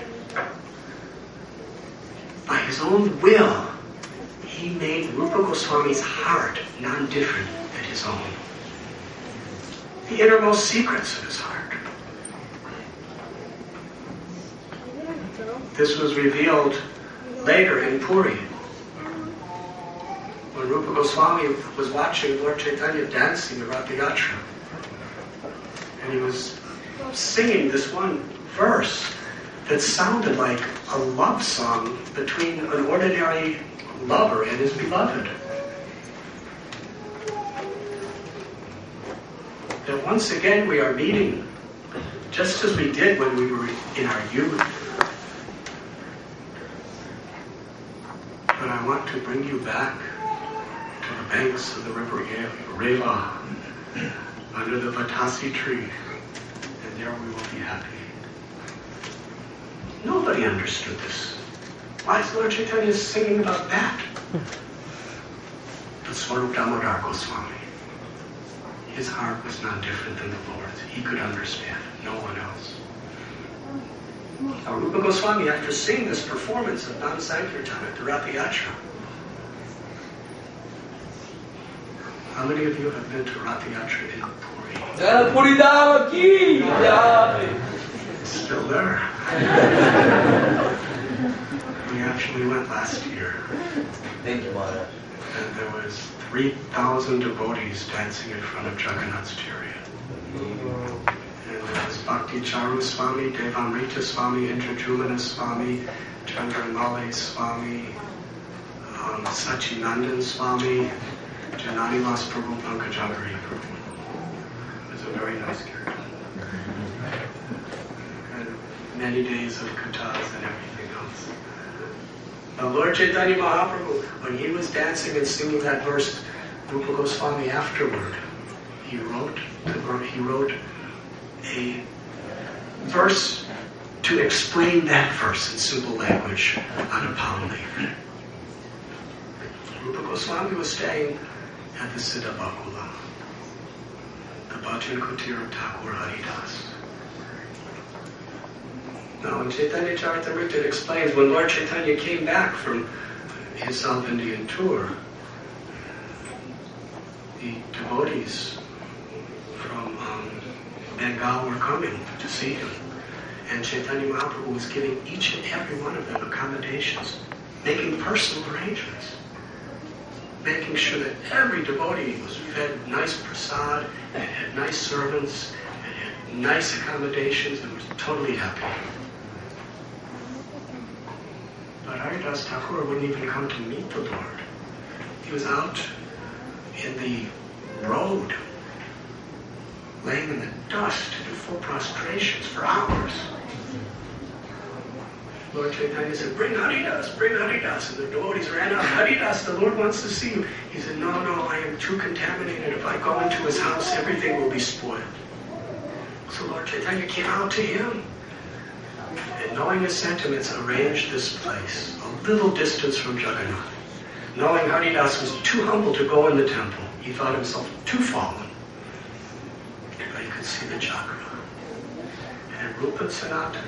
by his own will, he made Rupa Goswami's heart non-different than his own. The innermost secrets of his heart. This was revealed later in Puri, when Rupa Goswami was watching Lord Chaitanya dancing at Rath Yatra. And he was singing this one verse that sounded like a love song between an ordinary lover and his beloved. That once again we are meeting, just as we did when we were in our youth. But I want to bring you back to the banks of the river Reva, under the Vatasi tree, and there we will be happy. Nobody understood this. Why is Lord Chaitanya singing about that? But Swarup Damodar Goswami, his heart was not different than the Lord's. He could understand, no one else. Now Rupa Goswami, after seeing this performance of Nam Sankirtan at the Rath Yatra, how many of you have been to Rath Yatra in Puri? Puri Dava ki jai. It's still there. We actually went last year. Thank you, Maharaj. And there was 3,000 devotees dancing in front of Jagannath's chariot. And there was Bhakti Charu Swami, Devamrita Swami, Indrajumana Swami, Chandramali Swami, Sachinandan Swami, Jananilas Prabhu, Pankajagari Prabhu. It was a very nice kirtan. And many days of kathas and everything else. Now Lord Chaitanya Mahaprabhu, when he was dancing and singing that verse, Rupa Goswami afterward, he wrote a verse to explain that verse in simple language on a palm leaf. Rupa Goswami was staying at the Siddha Bakula, the Bhajan Kutir of Thakur Haridas. Now in Chaitanya Charitamrita it explains when Lord Chaitanya came back from his South Indian tour, the devotees from Bengal were coming to see him. And Chaitanya Mahaprabhu was giving each and every one of them accommodations, making personal arrangements, making sure that every devotee was fed nice prasad, and had nice servants, and had nice accommodations, and was totally happy. But Haridas Thakur wouldn't even come to meet the Lord. He was out in the road, laying in the dust to do full prostrations for hours. Lord Chaitanya said, bring Haridas, bring Haridas. And the devotees ran out, Haridas, the Lord wants to see you. He said, no, I am too contaminated. If I go into his house, everything will be spoiled. So Lord Chaitanya came out to him. And knowing his sentiments, arranged this place, a little distance from Jagannath. Knowing Haridas was too humble to go in the temple, he thought himself too fallen. But he could see the chakra. And Rupa Sanatan,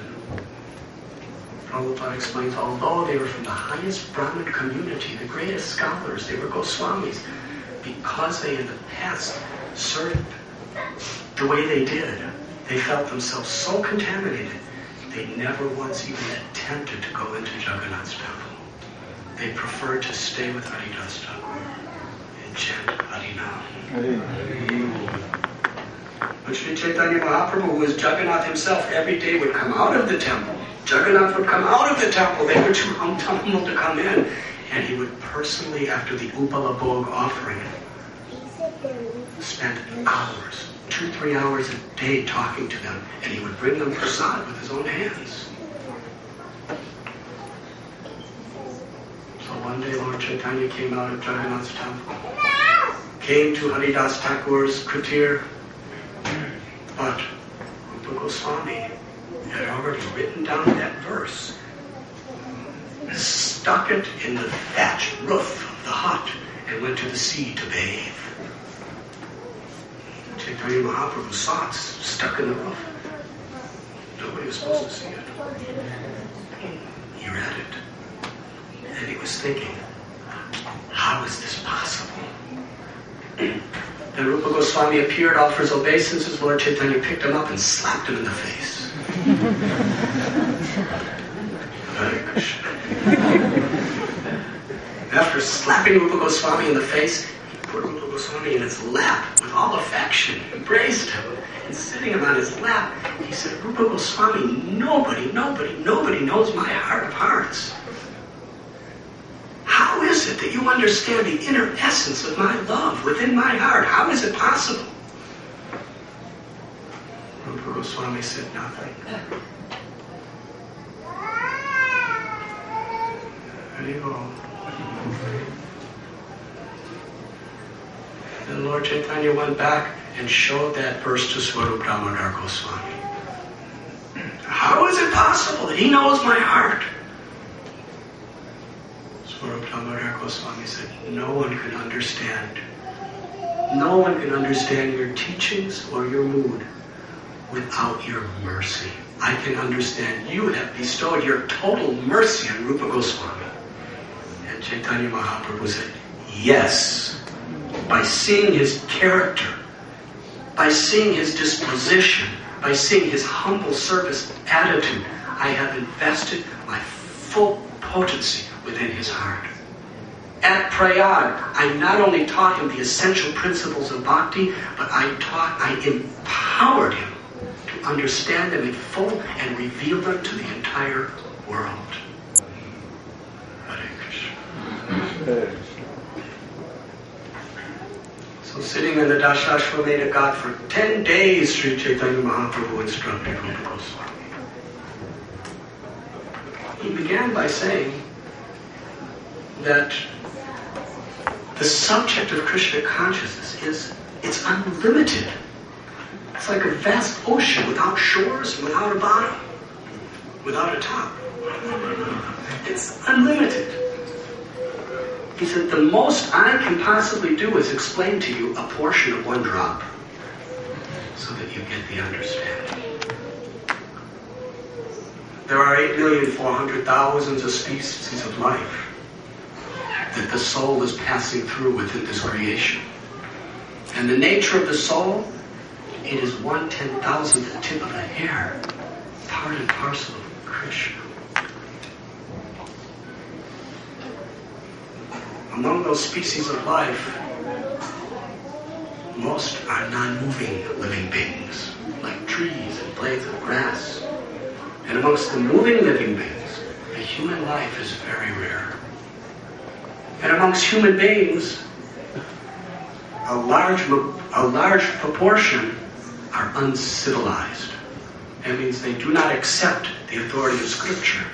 Prabhupada explains, although they were from the highest Brahmin community, the greatest scholars, they were Goswamis, because they in the past served the way they did, they felt themselves so contaminated, they never once even attempted to go into Jagannath's temple. They preferred to stay with Haridas Thakur and chant Harinam. But Sri Chaitanya Mahaprabhu, who was Jagannath himself, every day would come out of the temple. Jagannath would come out of the temple. They were too humble to come in. And he would personally, after the Upala Bhog offering, spend hours, 2-3 hours a day talking to them. And he would bring them prasad with his own hands. So one day Lord Chaitanya came out of Jagannath's temple, came to Haridas Thakur's kutir, but Rupa Goswami had already written down that verse, stuck it in the thatched roof of the hut, and went to the sea to bathe. Chaitanya Mahaprabhu saw it stuck in the roof. Nobody was supposed to see it. He read it. And he was thinking, how is this possible? Then Rupa Goswami appeared, offers obeisances. Lord Chaitanya picked him up and slapped him in the face. Hare Krishna. After slapping Rupa Goswami in the face, he put Rupa Goswami in his lap with all affection, embraced him, and sitting him on his lap, he said, Rupa Goswami, nobody knows my heart of hearts. How is it that you understand the inner essence of my love within my heart? How is it possible? Rupa Goswami said nothing. There you go. Then Lord Chaitanya went back and showed that verse to Swarup Damodar Goswami. How is it possible that he knows my heart? Swarup Damodar Goswami said, no one can understand. No one can understand your teachings or your mood without your mercy. I can understand you have bestowed your total mercy on Rupa Goswami. And Chaitanya Mahaprabhu said, yes. By seeing his character, by seeing his disposition, by seeing his humble service attitude, I have invested my full potency within his heart. At Prayag, I not only taught him the essential principles of bhakti, but I empowered him to understand them in full and reveal them to the entire world. Hare Krishna. So sitting in the Dashashvamedha Ghat for 10 days, Sri Chaitanya Mahaprabhu instructed Rupa Goswami. He began by saying that the subject of Krishna consciousness it's unlimited. It's like a vast ocean without shores, without a bottom, without a top. It's unlimited. He said, the most I can possibly do is explain to you a portion of one drop so that you get the understanding. There are 8,400,000 of species of life that the soul is passing through within this creation. And the nature of the soul, it is 1/10,000th the tip of a hair, part and parcel of Krishna. Among those species of life, most are non-moving living beings, like trees and blades of grass. And amongst the moving living beings, the human life is very rare. And amongst human beings, a large proportion are uncivilized. That means they do not accept the authority of Scripture.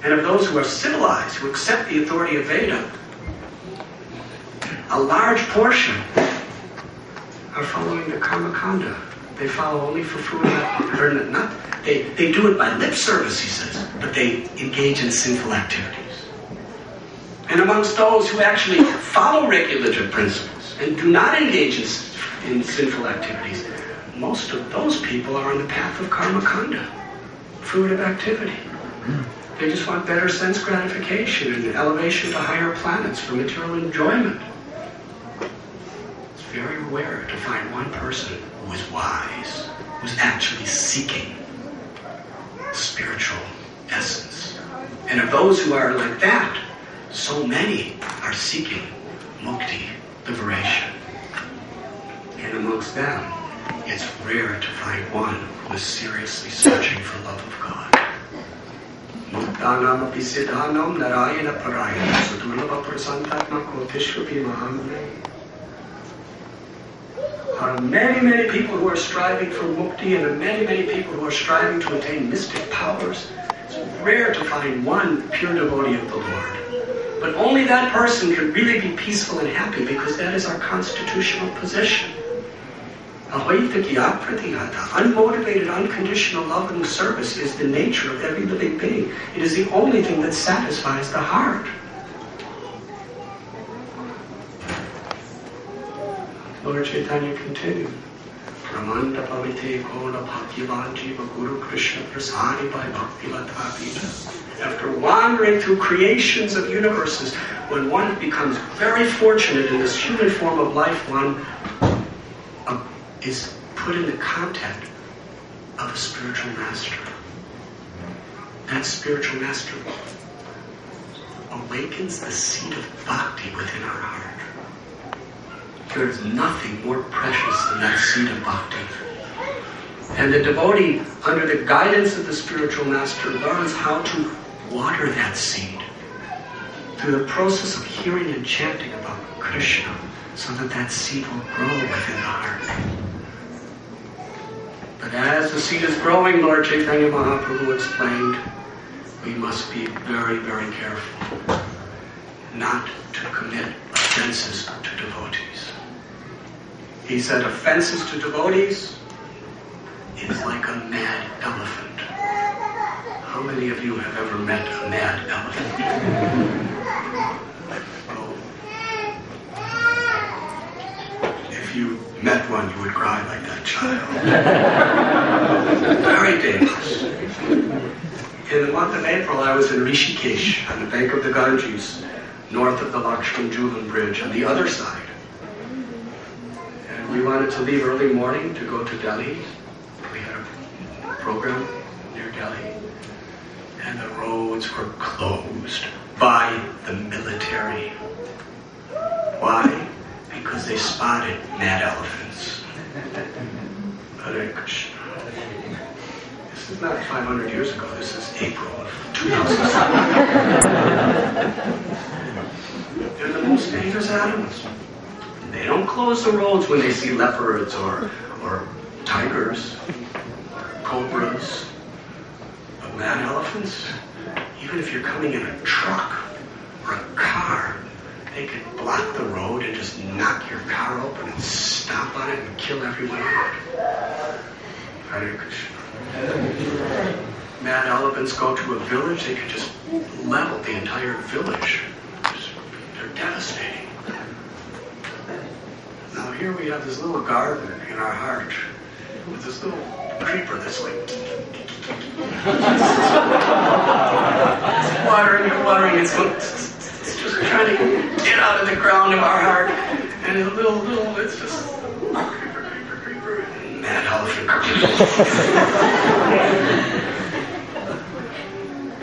And of those who are civilized, who accept the authority of Veda, a large portion are following the Karmakanda. They follow only for food. They do it by lip service, he says, but they engage in sinful activities. And amongst those who actually follow regulative principles and do not engage in sinful activities, most of those people are on the path of Karmakanda, fruitive activity. They just want better sense gratification and elevation to higher planets for material enjoyment. It's very rare to find one person who is wise, who's actually seeking spiritual essence. And of those who are like that, so many are seeking mukti, liberation. And amongst them, it's rare to find one who is seriously searching for love of God. Muktanam api siddhanam narayana parayana sadurlabha prasantatmako tishvapi mahamane. There are many, many people who are striving for mukti, and many, many people who are striving to attain mystic powers. It's rare to find one pure devotee of the Lord. But only that person can really be peaceful and happy, because that is our constitutional position. Unmotivated, unconditional love and service is the nature of every living being. It is the only thing that satisfies the heart. Lord Chaitanya continued. Pramanda pavite kola bhaktivan jiva guru Krishna prasadi by bhaktivatapita. After wandering through creations of universes, when one becomes very fortunate in this human form of life, one is put in the contact of a spiritual master. That spiritual master awakens the seed of bhakti within our heart. There is nothing more precious than that seed of bhakti. And the devotee, under the guidance of the spiritual master, learns how to water that seed through the process of hearing and chanting about Krishna, so that that seed will grow within the heart. But as the seed is growing, Lord Chaitanya Mahaprabhu explained, we must be very, very careful not to commit offenses to devotees. He said offenses to devotees is like a mad elephant. How many of you have ever met a mad elephant? Oh. If you met one, you would cry like that child. Very dangerous. In the month of April, I was in Rishikesh, on the bank of the Ganges, north of the Lakshman Julan Bridge, on the other side. And we wanted to leave early morning to go to Delhi. We had a program near Delhi. And the roads were closed by the military. Why? Because they spotted mad elephants. Hare Krishna. This is not 500 years ago. This is April of 2007. They're the most dangerous animals. They don't close the roads when they see leopards or tigers or cobras. But mad elephants, even if you're coming in a truck or a car, they can block the road and just knock your car open and stomp on it and kill everyone out. Hare Krishna. Mad elephants go to a village, they can just level the entire village. They're devastating. Now here we have this little garden in our heart with this little creeper that's like watering, it's just trying to get out of the ground of our heart, and a little, it's just creeper, and mad elephant.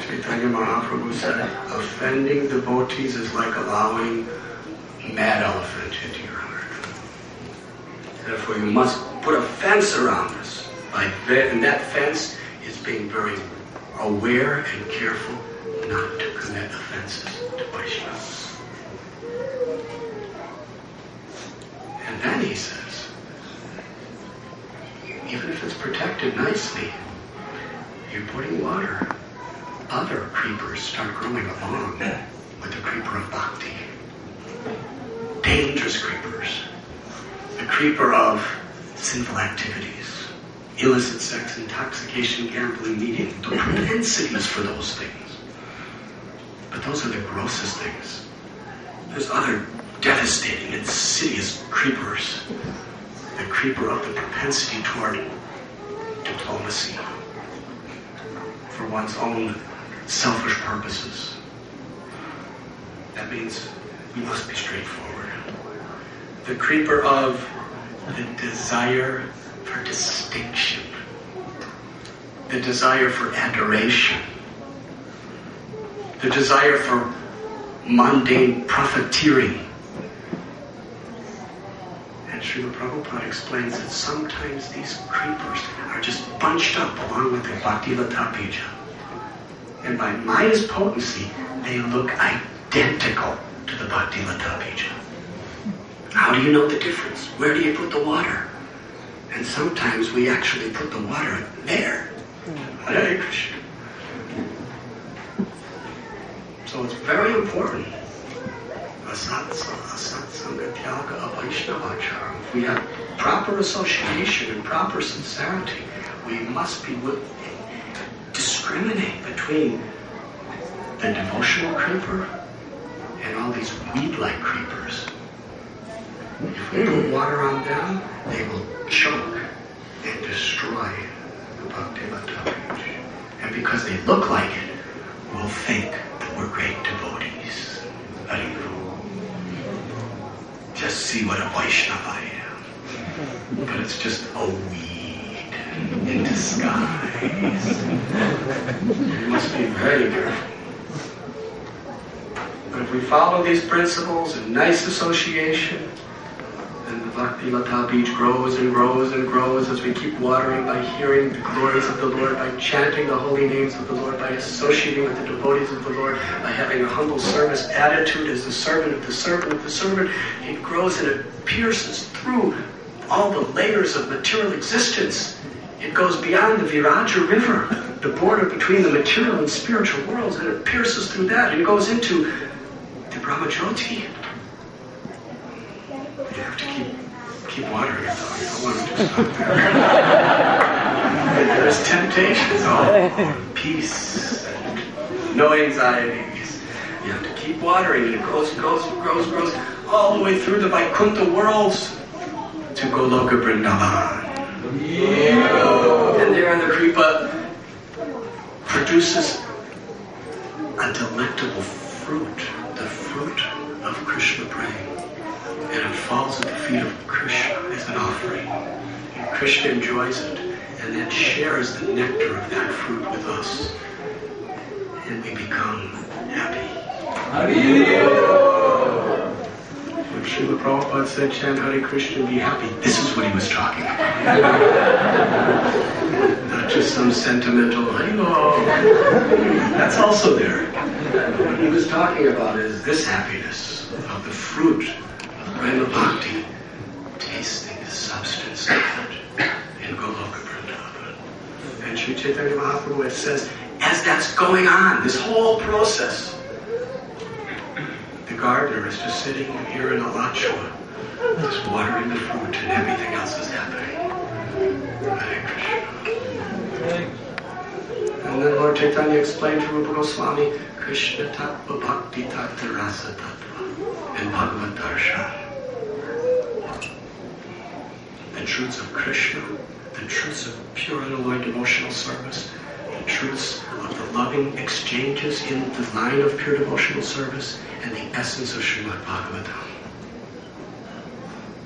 Chaitanya Mahaprabhu said, offending devotees is like allowing mad elephant into your heart. Therefore you must put a fence around us, and that fence is being very aware and careful not to commit offenses to Vaishnavas. And then he says, even if it's protected nicely, you're putting water other creepers start growing along with the creeper of bhakti. Dangerous creepers. The creeper of sinful activities, illicit sex, intoxication, gambling, eating, the propensities for those things. But those are the grossest things. There's other devastating, insidious creepers. The creeper of the propensity toward diplomacy for one's own selfish purposes. That means we must be straightforward. The creeper of the desire for distinction, the desire for adoration, the desire for mundane profiteering. And Srila Prabhupada explains that sometimes these creepers are just bunched up along with the Bhakti-lata bija. And by Maya's potency, they look identical to the Bhakti-lata bija. How do you know the difference? Where do you put the water? And sometimes we actually put the water there. Hare Krishna. So it's very important. If we have proper association and proper sincerity, we must be discriminate between the devotional creeper and all these weed-like creepers. If we put water on them, they will choke and destroy the Bhakti-lata bija. And because they look like it, we'll think that we're great devotees. Just see what a Vaishnava I am. But it's just a weed in disguise. We must be very careful. But if we follow these principles in nice association, then the Bhakti-lata bija grows and grows and grows as we keep watering by hearing the glories of the Lord, by chanting the holy names of the Lord, by associating with the devotees of the Lord, by having a humble service attitude as the servant of the servant of the servant. It grows and it pierces through all the layers of material existence. It goes beyond the Viraja river, the border between the material and spiritual worlds, and it pierces through that and goes into the Brahmajyoti. You have to keep watering it though. You don't want to just stop there. There's temptations. Oh, peace. No anxieties. You have to keep watering it. It grows, all the way through the Vaikuntha worlds to Goloka Vrindavan. Yeah. And there in the Kripa produces a delectable fruit, the fruit of Krishna praying. And it falls at the feet of Krishna as an offering. And Krishna enjoys it and then shares the nectar of that fruit with us. And we become happy. When Srila Prabhupada said, chant Hare Krishna, be happy, this is what he was talking about. Not just some sentimental, that's also there. What he was talking about is this happiness of the fruit Prema Bhakti, tasting the substance of it in Goloka Vrindavan. And Sri Chaitanya Mahaprabhu, it says, as that's going on, this whole process, the gardener is just sitting here in Alachua, just watering the fruit, and everything else is happening. Hare Krishna. And then Lord Chaitanya explained to Rupa Goswami, Krishna Tattva Bhakti Tattva Rasa Tattva and Bhagavad Darshan. The truths of Krishna, the truths of pure unalloyed devotional service, the truths of the loving exchanges in the line of pure devotional service, and the essence of Srimad Bhagavatam.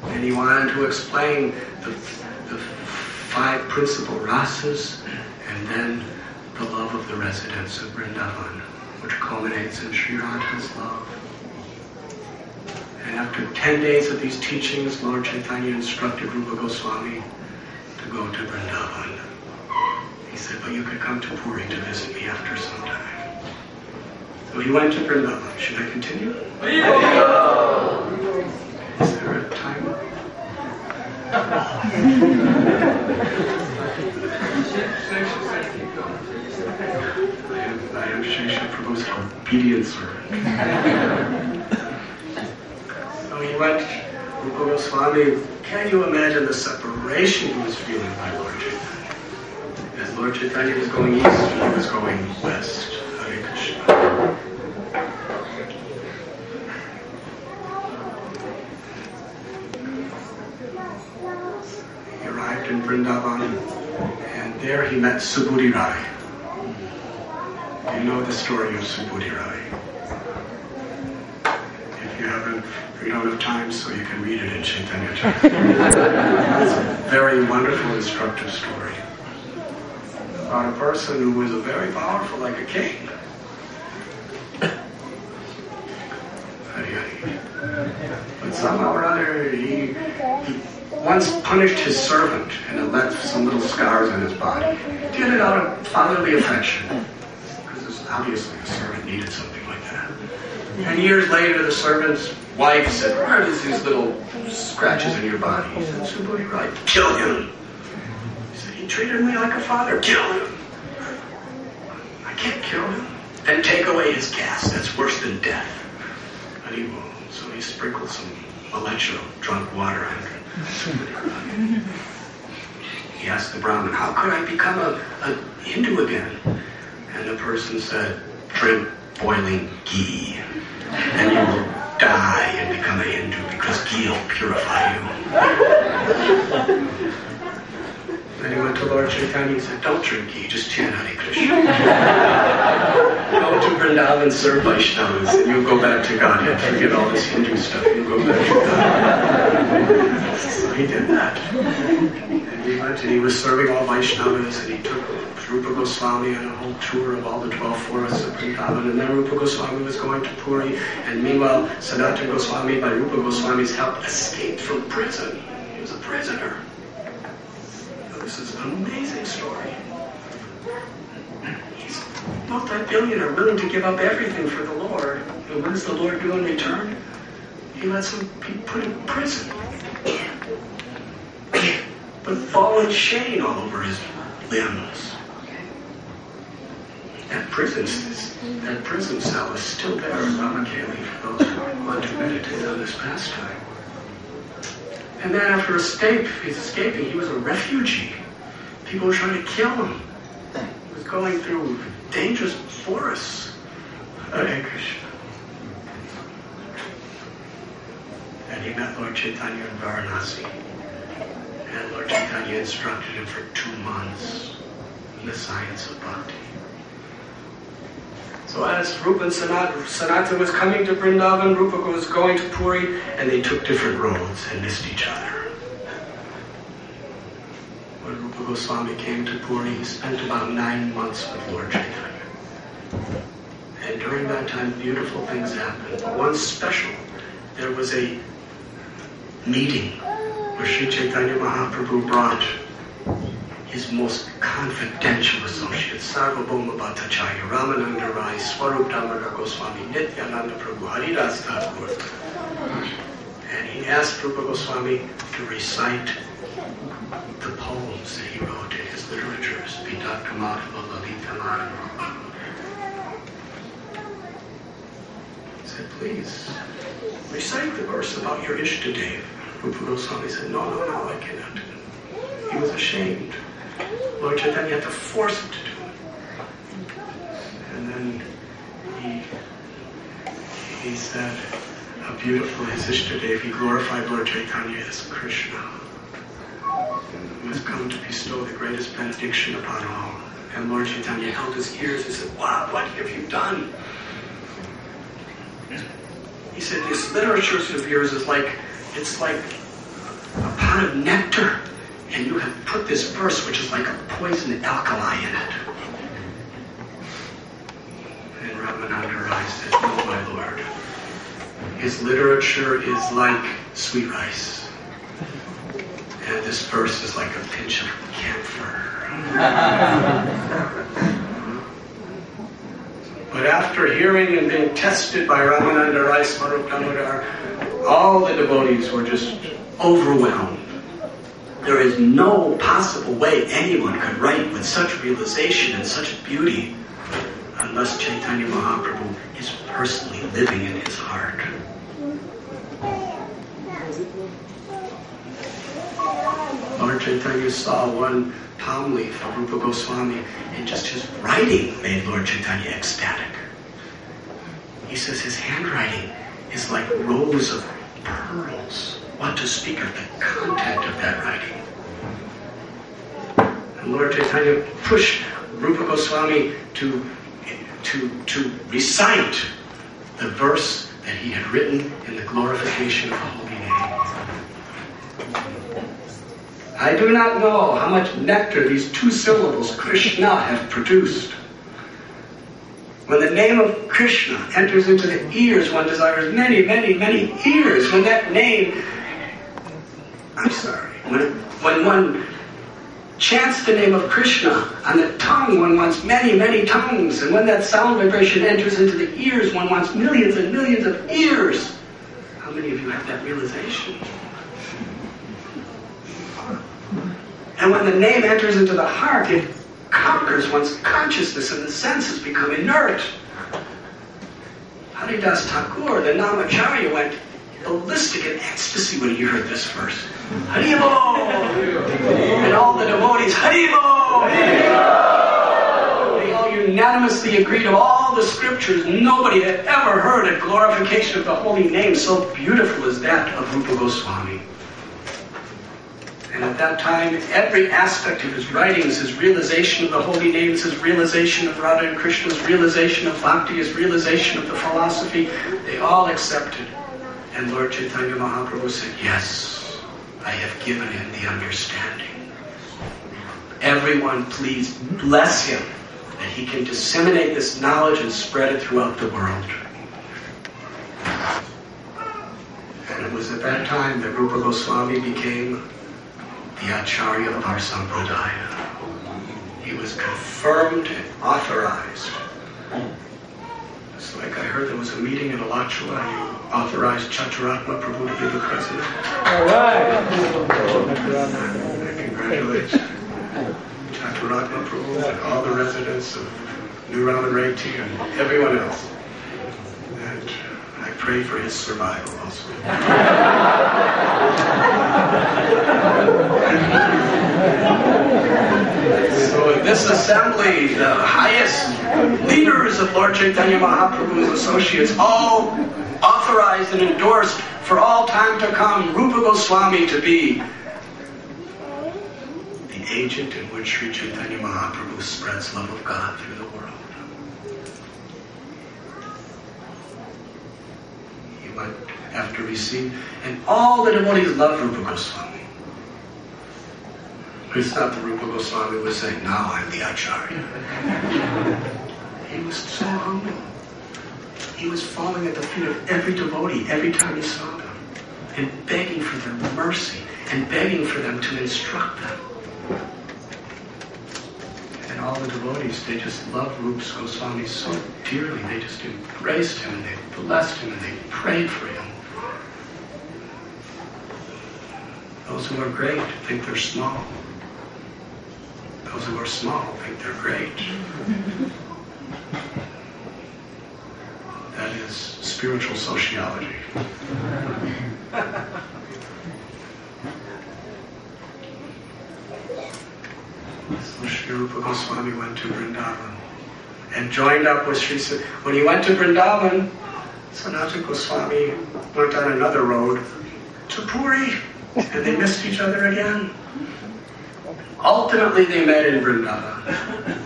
And he wanted to explain the 5 principal rasas, and then the love of the residents of Vrindavan, which culminates in Sri Radha's love. And after 10 days of these teachings, Lord Chaitanya instructed Rupa Goswami to go to Vrindavan. He said, but you could come to Puri to visit me after some time. So he went to Vrindavan. Should I continue? Is there a timer? I I am H.H Prabhu's obedient servant. So he went, Rupa Goswami, can you imagine the separation he was feeling by Lord Chaitanya? As Lord Chaitanya was going east, he was going west. Hare Krishna. He arrived in Vrindavan, and there he met Subhuti Rai. You know the story of Subhuti Rai. If you haven't, we don't have time, so you can read it in Chaitanya Charitamrita. It's a very wonderful, instructive story about a person who was very powerful, like a king. But somehow or other, he once punished his servant and it left some little scars on his body. He did it out of fatherly affection, because obviously the servant needed something like that. And years later, the servant's wife said, "Where are these little scratches in your body?" He said, "Subhuti Rai, kill him." He said, "He treated me like a father. Kill him." "I can't kill him." "Then take away his caste. That's worse than death." And he won't. So he sprinkled some Malecho, drunk water on it. He asked the Brahmin, "How could I become a Hindu again?" And the person said, "Drink boiling ghee, and you will die and become a Hindu, because ghee will purify you." Then he went to Lord Chaitanya and said, "Don't drink ghee, just chant Hare Krishna. Go to Vrindavan, serve Vaishnavas, and you'll go back to Godhead. Forget all this Hindu stuff, you'll go back to Godhead." So he did that. And he went and he was serving all Vaishnavas, and he took Rupa Goswami on a whole tour of all the 12 forests of Vrindavan. And then Rupa Goswami was going to Puri, and meanwhile Sanatana Goswami, by Rupa Goswami's help, escaped from prison. He was a prisoner. This is an amazing story. He's multi-billionaire, willing to give up everything for the Lord. And what does the Lord do in return? He lets him be put in prison. With ball and chain all over his limbs. That prison cell is still there in Ramakeli for those who want to meditate on this pastime. And then after he's escaping, he was a refugee. People were trying to kill him. He was going through dangerous forests. Hare Krishna. And he met Lord Chaitanya in Varanasi. And Lord Chaitanya instructed him for 2 months in the science of bhakti. So as Rupa and Sanatana was coming to Vrindavan, Rupa was going to Puri, and they took different roads and missed each other. When Rupa Goswami came to Puri, he spent about 9 months with Lord Chaitanya. And during that time, beautiful things happened. But one special, there was a meeting where Sri Chaitanya Mahaprabhu brought his most confidential associate, Sarvabhauma Bhattacharya, Ramananda Rai, Swarup Damodar Goswami, Nityananda Prabhu, Haridas Thakur. And he asked Rupa Goswami to recite the poems that he wrote in his literatures, Pitat Kamatva Lalita. He said, "Please, recite the verse about your Ishtadev." Rupa Goswami said, no, I cannot. He was ashamed. Lord Chaitanya had to force him to do it. And then he said how beautiful his Ishtadev. He glorified Lord Chaitanya as Krishna, who has come to bestow the greatest benediction upon all. And Lord Chaitanya held his ears and said, "Wow, what have you done?" He said, "This literature of yours is it's like a pot of nectar, and you have put this verse, which is like a poison alkali in it." And Ramananda Rai said, "No, my Lord. His literature is like sweet rice, and this verse is like a pinch of camphor." But after hearing and being tested by Ramananda Rai, Swarup Damodar, all the devotees were just overwhelmed. There is no possible way anyone could write with such realization and such beauty a unless Chaitanya Mahaprabhu is personally living in his heart. Lord Chaitanya saw one palm leaf of Rupa Goswami, and just his writing made Lord Chaitanya ecstatic. He says his handwriting is like rows of pearls. What to speak of the content of that writing? And Lord Chaitanya pushed Rupa Goswami to recite the verse that he had written in the glorification of the holy name. I do not know how much nectar these two syllables, Krishna, have produced. When the name of Krishna enters into the ears, one desires many, many, many ears. When that name, when one chants the name of Krishna on the tongue, one wants many, many tongues. And when that sound vibration enters into the ears, one wants millions and millions of ears. How many of you have that realization? And when the name enters into the heart, it conquers one's consciousness and the senses become inert. Haridas Thakur, the Namacharya, went ballistic in ecstasy when he heard this verse. Haribol! And all the devotees, Haribol! They all unanimously agreed of all the scriptures. Nobody had ever heard a glorification of the holy name so beautiful as that of Rupa Goswami. And at that time, every aspect of his writings, his realization of the holy names, his realization of Radha and Krishna, his realization of bhakti, his realization of the philosophy, they all accepted. And Lord Chaitanya Mahaprabhu said, yes, I have given him the understanding. Everyone, please bless him, that he can disseminate this knowledge and spread it throughout the world. And it was at that time that Rupa Goswami became the Acharya of our Sampradaya. He was confirmed and authorized. It's like I heard there was a meeting in Alachua and you authorized Chaturatma Prabhu to be the president. All right. I congratulate Chaturatma Prabhu and all the residents of New Ramanreti and everyone else. And I pray for his survival also. So in this assembly, the highest leaders of Lord Chaitanya Mahaprabhu's associates all authorized and endorsed for all time to come Rupa Goswami to be the agent in which Sri Chaitanya Mahaprabhu spreads love of God through the world. He went after receiving, and all the devotees loved Rupa Goswami. It's not that Rupa Goswami was saying, now I'm the Acharya. He was so humble. He was falling at the feet of every devotee every time he saw them, and begging for their mercy, and begging for them to instruct them. And all the devotees, they just loved Rupa Goswami so dearly. They just embraced him, and they blessed him, and they prayed for him. Those who are great think they're small. Those who are small think they're great. That is spiritual sociology. So Sri Rupa Goswami went to Vrindavan and joined up with Sri. When he went to Vrindavan, Sanatana Goswami went on another road to Puri, and they missed each other again. Ultimately, they met in Vrindavan.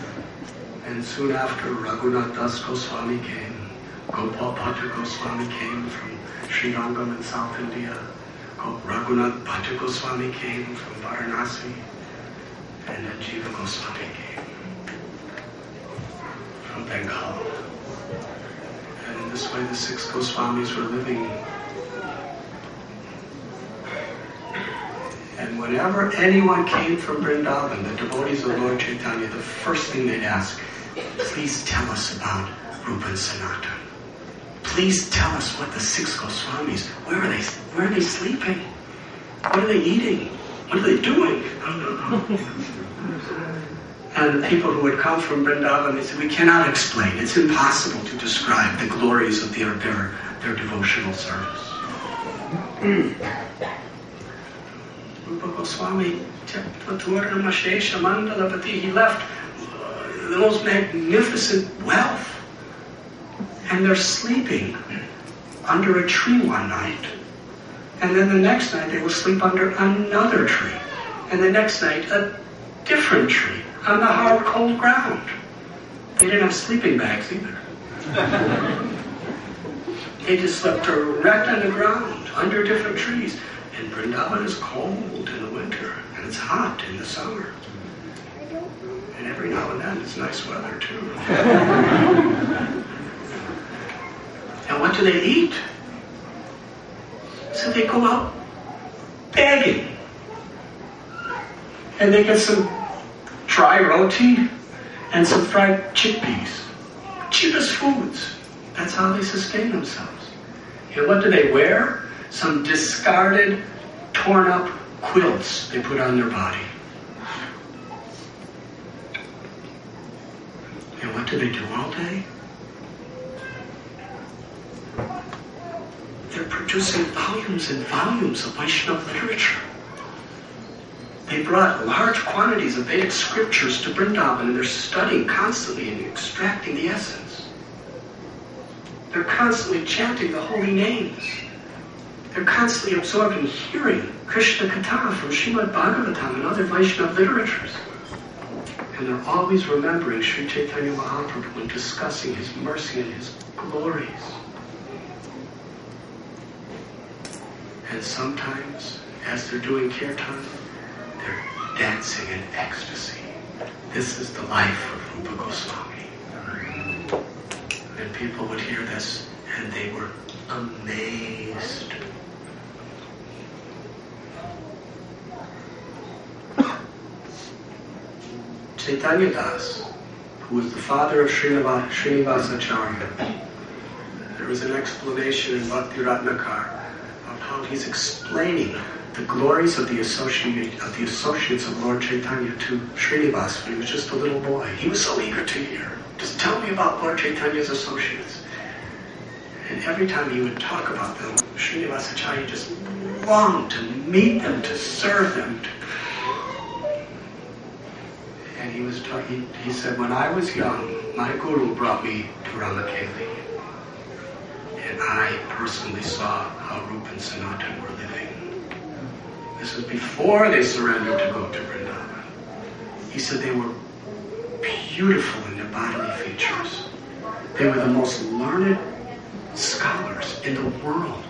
And soon after, Raghunath Das Goswami came. Gopal Bhatta Goswami came from Sri Rangam in South India. Raghunath Bhatta Goswami came from Varanasi. And then Jiva Goswami came from Bengal. And in this way, the 6 Goswamis were living. And whenever anyone came from Vrindavan, the devotees of Lord Chaitanya, the first thing they'd ask, please tell us about Rupa and Sanatana. Please tell us what the 6 Goswamis, where are they sleeping? What are they eating? What are they doing? And the people who would come from Vrindavan, they said, we cannot explain. It's impossible to describe the glories of their devotional service. Rupa Goswami, he left the most magnificent wealth. And they're sleeping under a tree one night. And then the next night they will sleep under another tree. And the next night a different tree on the hard, cold ground. They didn't have sleeping bags either. They just slept direct on the ground, under different trees. And Vrindavan is cold in the winter, and it's hot in the summer. And every now and then it's nice weather too. And what do they eat? So they go out begging. And they get some dry roti and some fried chickpeas. Cheapest foods. That's how they sustain themselves. And what do they wear? Some discarded, torn up quilts they put on their body. And what do they do all day? They're producing volumes and volumes of Vaishnava literature. They brought large quantities of Vedic scriptures to Vrindavan, and they're studying constantly and extracting the essence. They're constantly chanting the holy names. They're constantly absorbed in hearing Krishna Katha from Srimad Bhagavatam and other Vaishnava literatures. And they're always remembering Sri Chaitanya Mahaprabhu and discussing his mercy and his glories. And sometimes, as they're doing kirtan, they're dancing in ecstasy. This is the life of Rupa Goswami. And people would hear this, and they were amazed. Chaitanya Das, who was the father of Srinivasacharya, there was an explanation in Bhakti Ratnakar of how he's explaining the glories of the associates of Lord Chaitanya to Srinivas when he was just a little boy. He was so eager to hear. Just tell me about Lord Chaitanya's associates. And every time he would talk about them, Srinivasacharya just longed to meet them, to serve them. And he said, when I was young, my guru brought me to Ramakeli. And I personally saw how Rupa and Sanatan were living. This was before they surrendered to go to Vrindavan. He said they were beautiful in their bodily features. They were the most learned scholars in the world.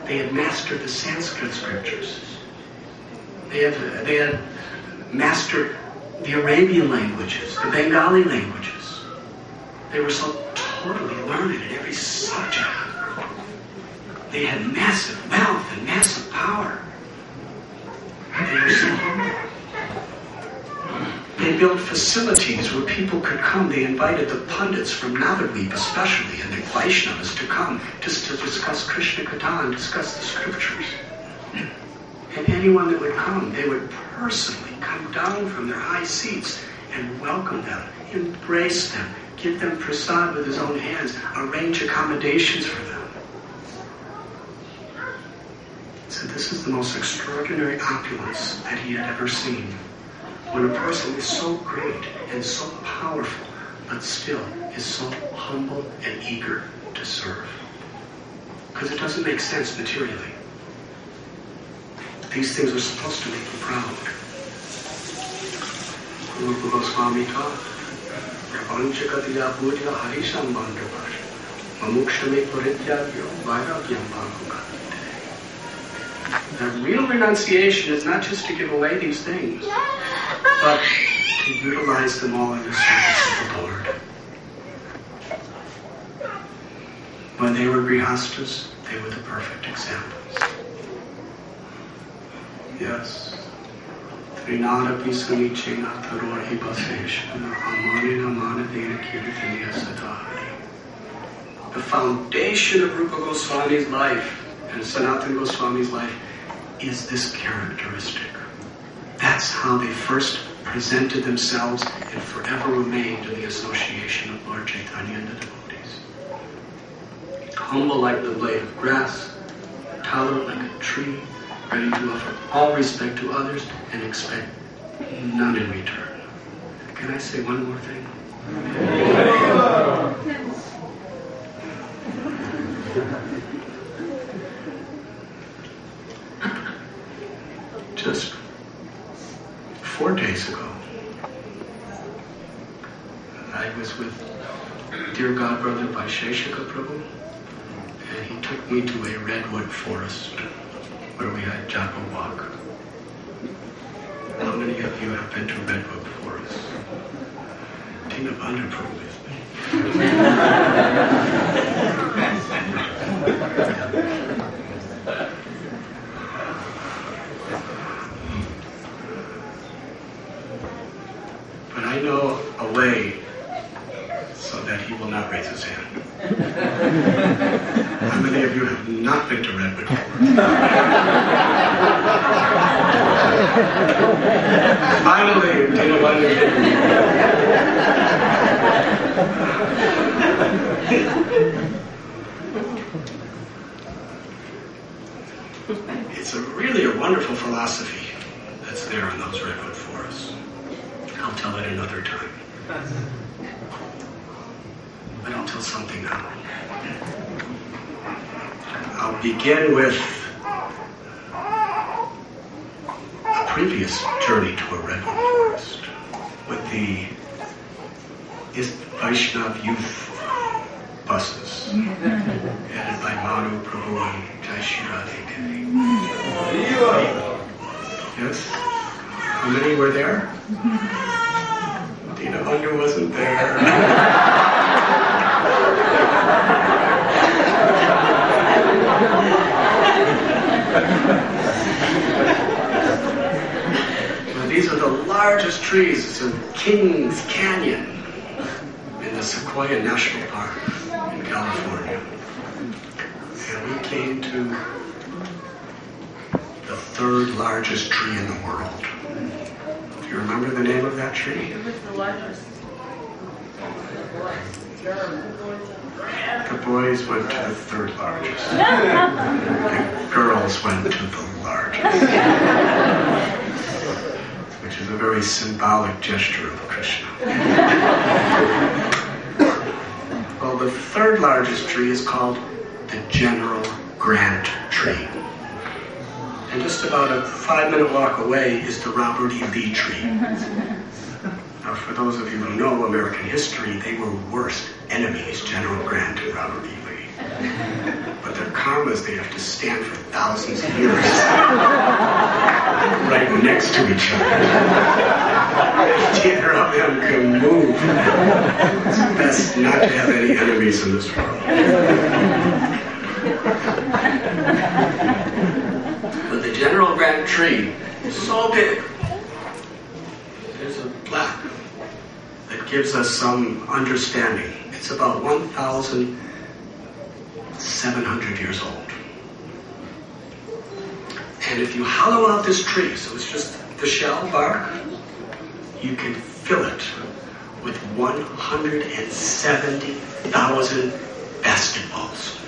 They had mastered the Sanskrit scriptures. They had mastered the Arabian languages, the Bengali languages. They were so totally learned in every subject. They had massive wealth and massive power. They were so humble. They built facilities where people could come. They invited the pundits from Navadvip especially, and the Vaishnavas to come just to discuss Krishna Katha and discuss the scriptures. And anyone that would come, they would personally come down from their high seats and welcome them, embrace them, give them prasad with his own hands, arrange accommodations for them. So this is the most extraordinary opulence that he had ever seen. When a person is so great and so powerful, but still is so humble and eager to serve. Because it doesn't make sense materially. These things are supposed to make you proud. Rupa Goswami taught, Prapanchakatiya puja harisham bandhavar, mamukshame parityagyo vairagyam bhagavate. The real renunciation is not just to give away these things, but to utilize them all in the service of the Lord. When they were grihastas, they were the perfect examples. Yes. Trinadapi samichena tarohi baseshana amanina manadena kirtaniya sadhari. The foundation of Rupa Goswami's life and Sanatana Goswami's life is this characteristic. That's how they first presented themselves and forever remained in the association of Lord Chaitanya and the devotees. Humble like the blade of grass, tolerant like a tree, ready to offer all respect to others and expect none in return. Can I say one more thing? Just 4 days ago, I was with dear godbrother Vaisheshika Prabhu, and he took me to a redwood forest where we had Japa walk. How many of you have been to redwood forest? Tina Bandha Prabhu with me. But I know a way so that he will not raise his hand. How many of you have not been to redwood forest? Finally, Tina Bandha. It's really a wonderful philosophy that's there in those redwood forests. I'll tell it another time. But I'll tell something now. I'll begin with a previous journey to a redwood forest with the Vaishnav youth buses headed by Manu Prabhu and H.H Radhanatha Swami.avi. Yes? How many were there? Dina Bandha wasn't there. Well, these are the largest trees. It's in Kings Canyon in the Sequoia National Park in California. And we came to the third largest tree in the world. Do you remember the name of that tree? It was the largest. The boys went to the third largest. The girls went to the largest. Which is a very symbolic gesture of Krishna. Well, the third largest tree is called the General Grant Tree. And just about a 5-minute walk away is the Robert E. Lee tree. Now, for those of you who know American history, they were worst enemies, General Grant and Robert E. Lee. But their karmas, they have to stand for thousands of years right next to each other. Neither of them can move. It's best not to have any enemies in this world. But the General Grant tree is so big. There's a plaque that gives us some understanding. It's about 1,700 years old. And if you hollow out this tree, so it's just the shell bark, you can fill it with 170,000 basketballs.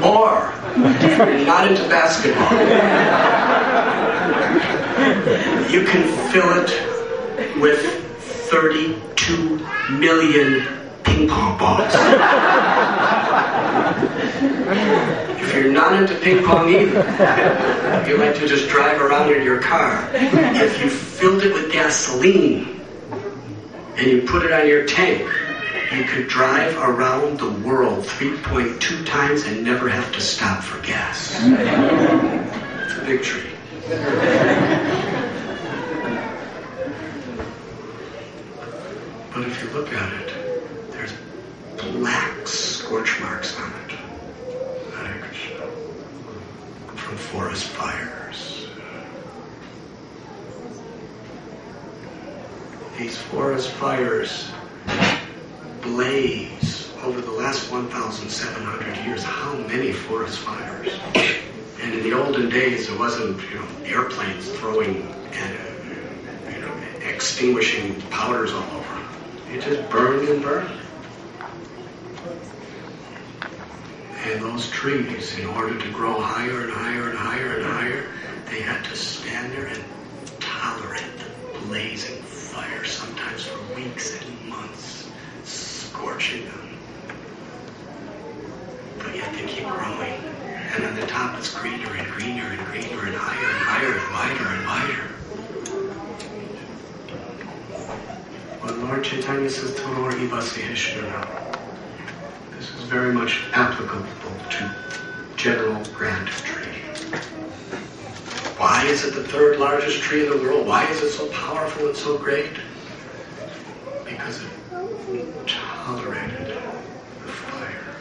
Or, if you're not into basketball, you can fill it with 32 million ping pong balls. If you're not into ping pong either, you like to just drive around in your car, if you filled it with gasoline and you put it on your tank, you could drive around the world 3.2 times and never have to stop for gas. It's a big tree. But if you look at it, there's black scorch marks on it. Hare Krishna. From forest fires. These forest fires blaze over the last 1,700 years, how many forest fires? And in the olden days, there wasn't, airplanes throwing, extinguishing powders all over. It just burned and burned. And those trees, in order to grow higher and higher and higher and higher, they had to stand there and tolerate the blazing fire, sometimes for weeks and months, scorching them. But yet they keep growing. And on the top it's greener and greener and greener and higher and higher and wider and wider. When Lord Chaitanya says, Torori Vasihishvara, this is very much applicable to general grand tree. Why is it the third largest tree in the world? Why is it so powerful and so great? Because it tolerated the fire.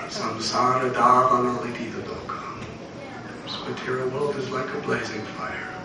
Samsara Davanaliti the Loka. This material world is like a blazing fire.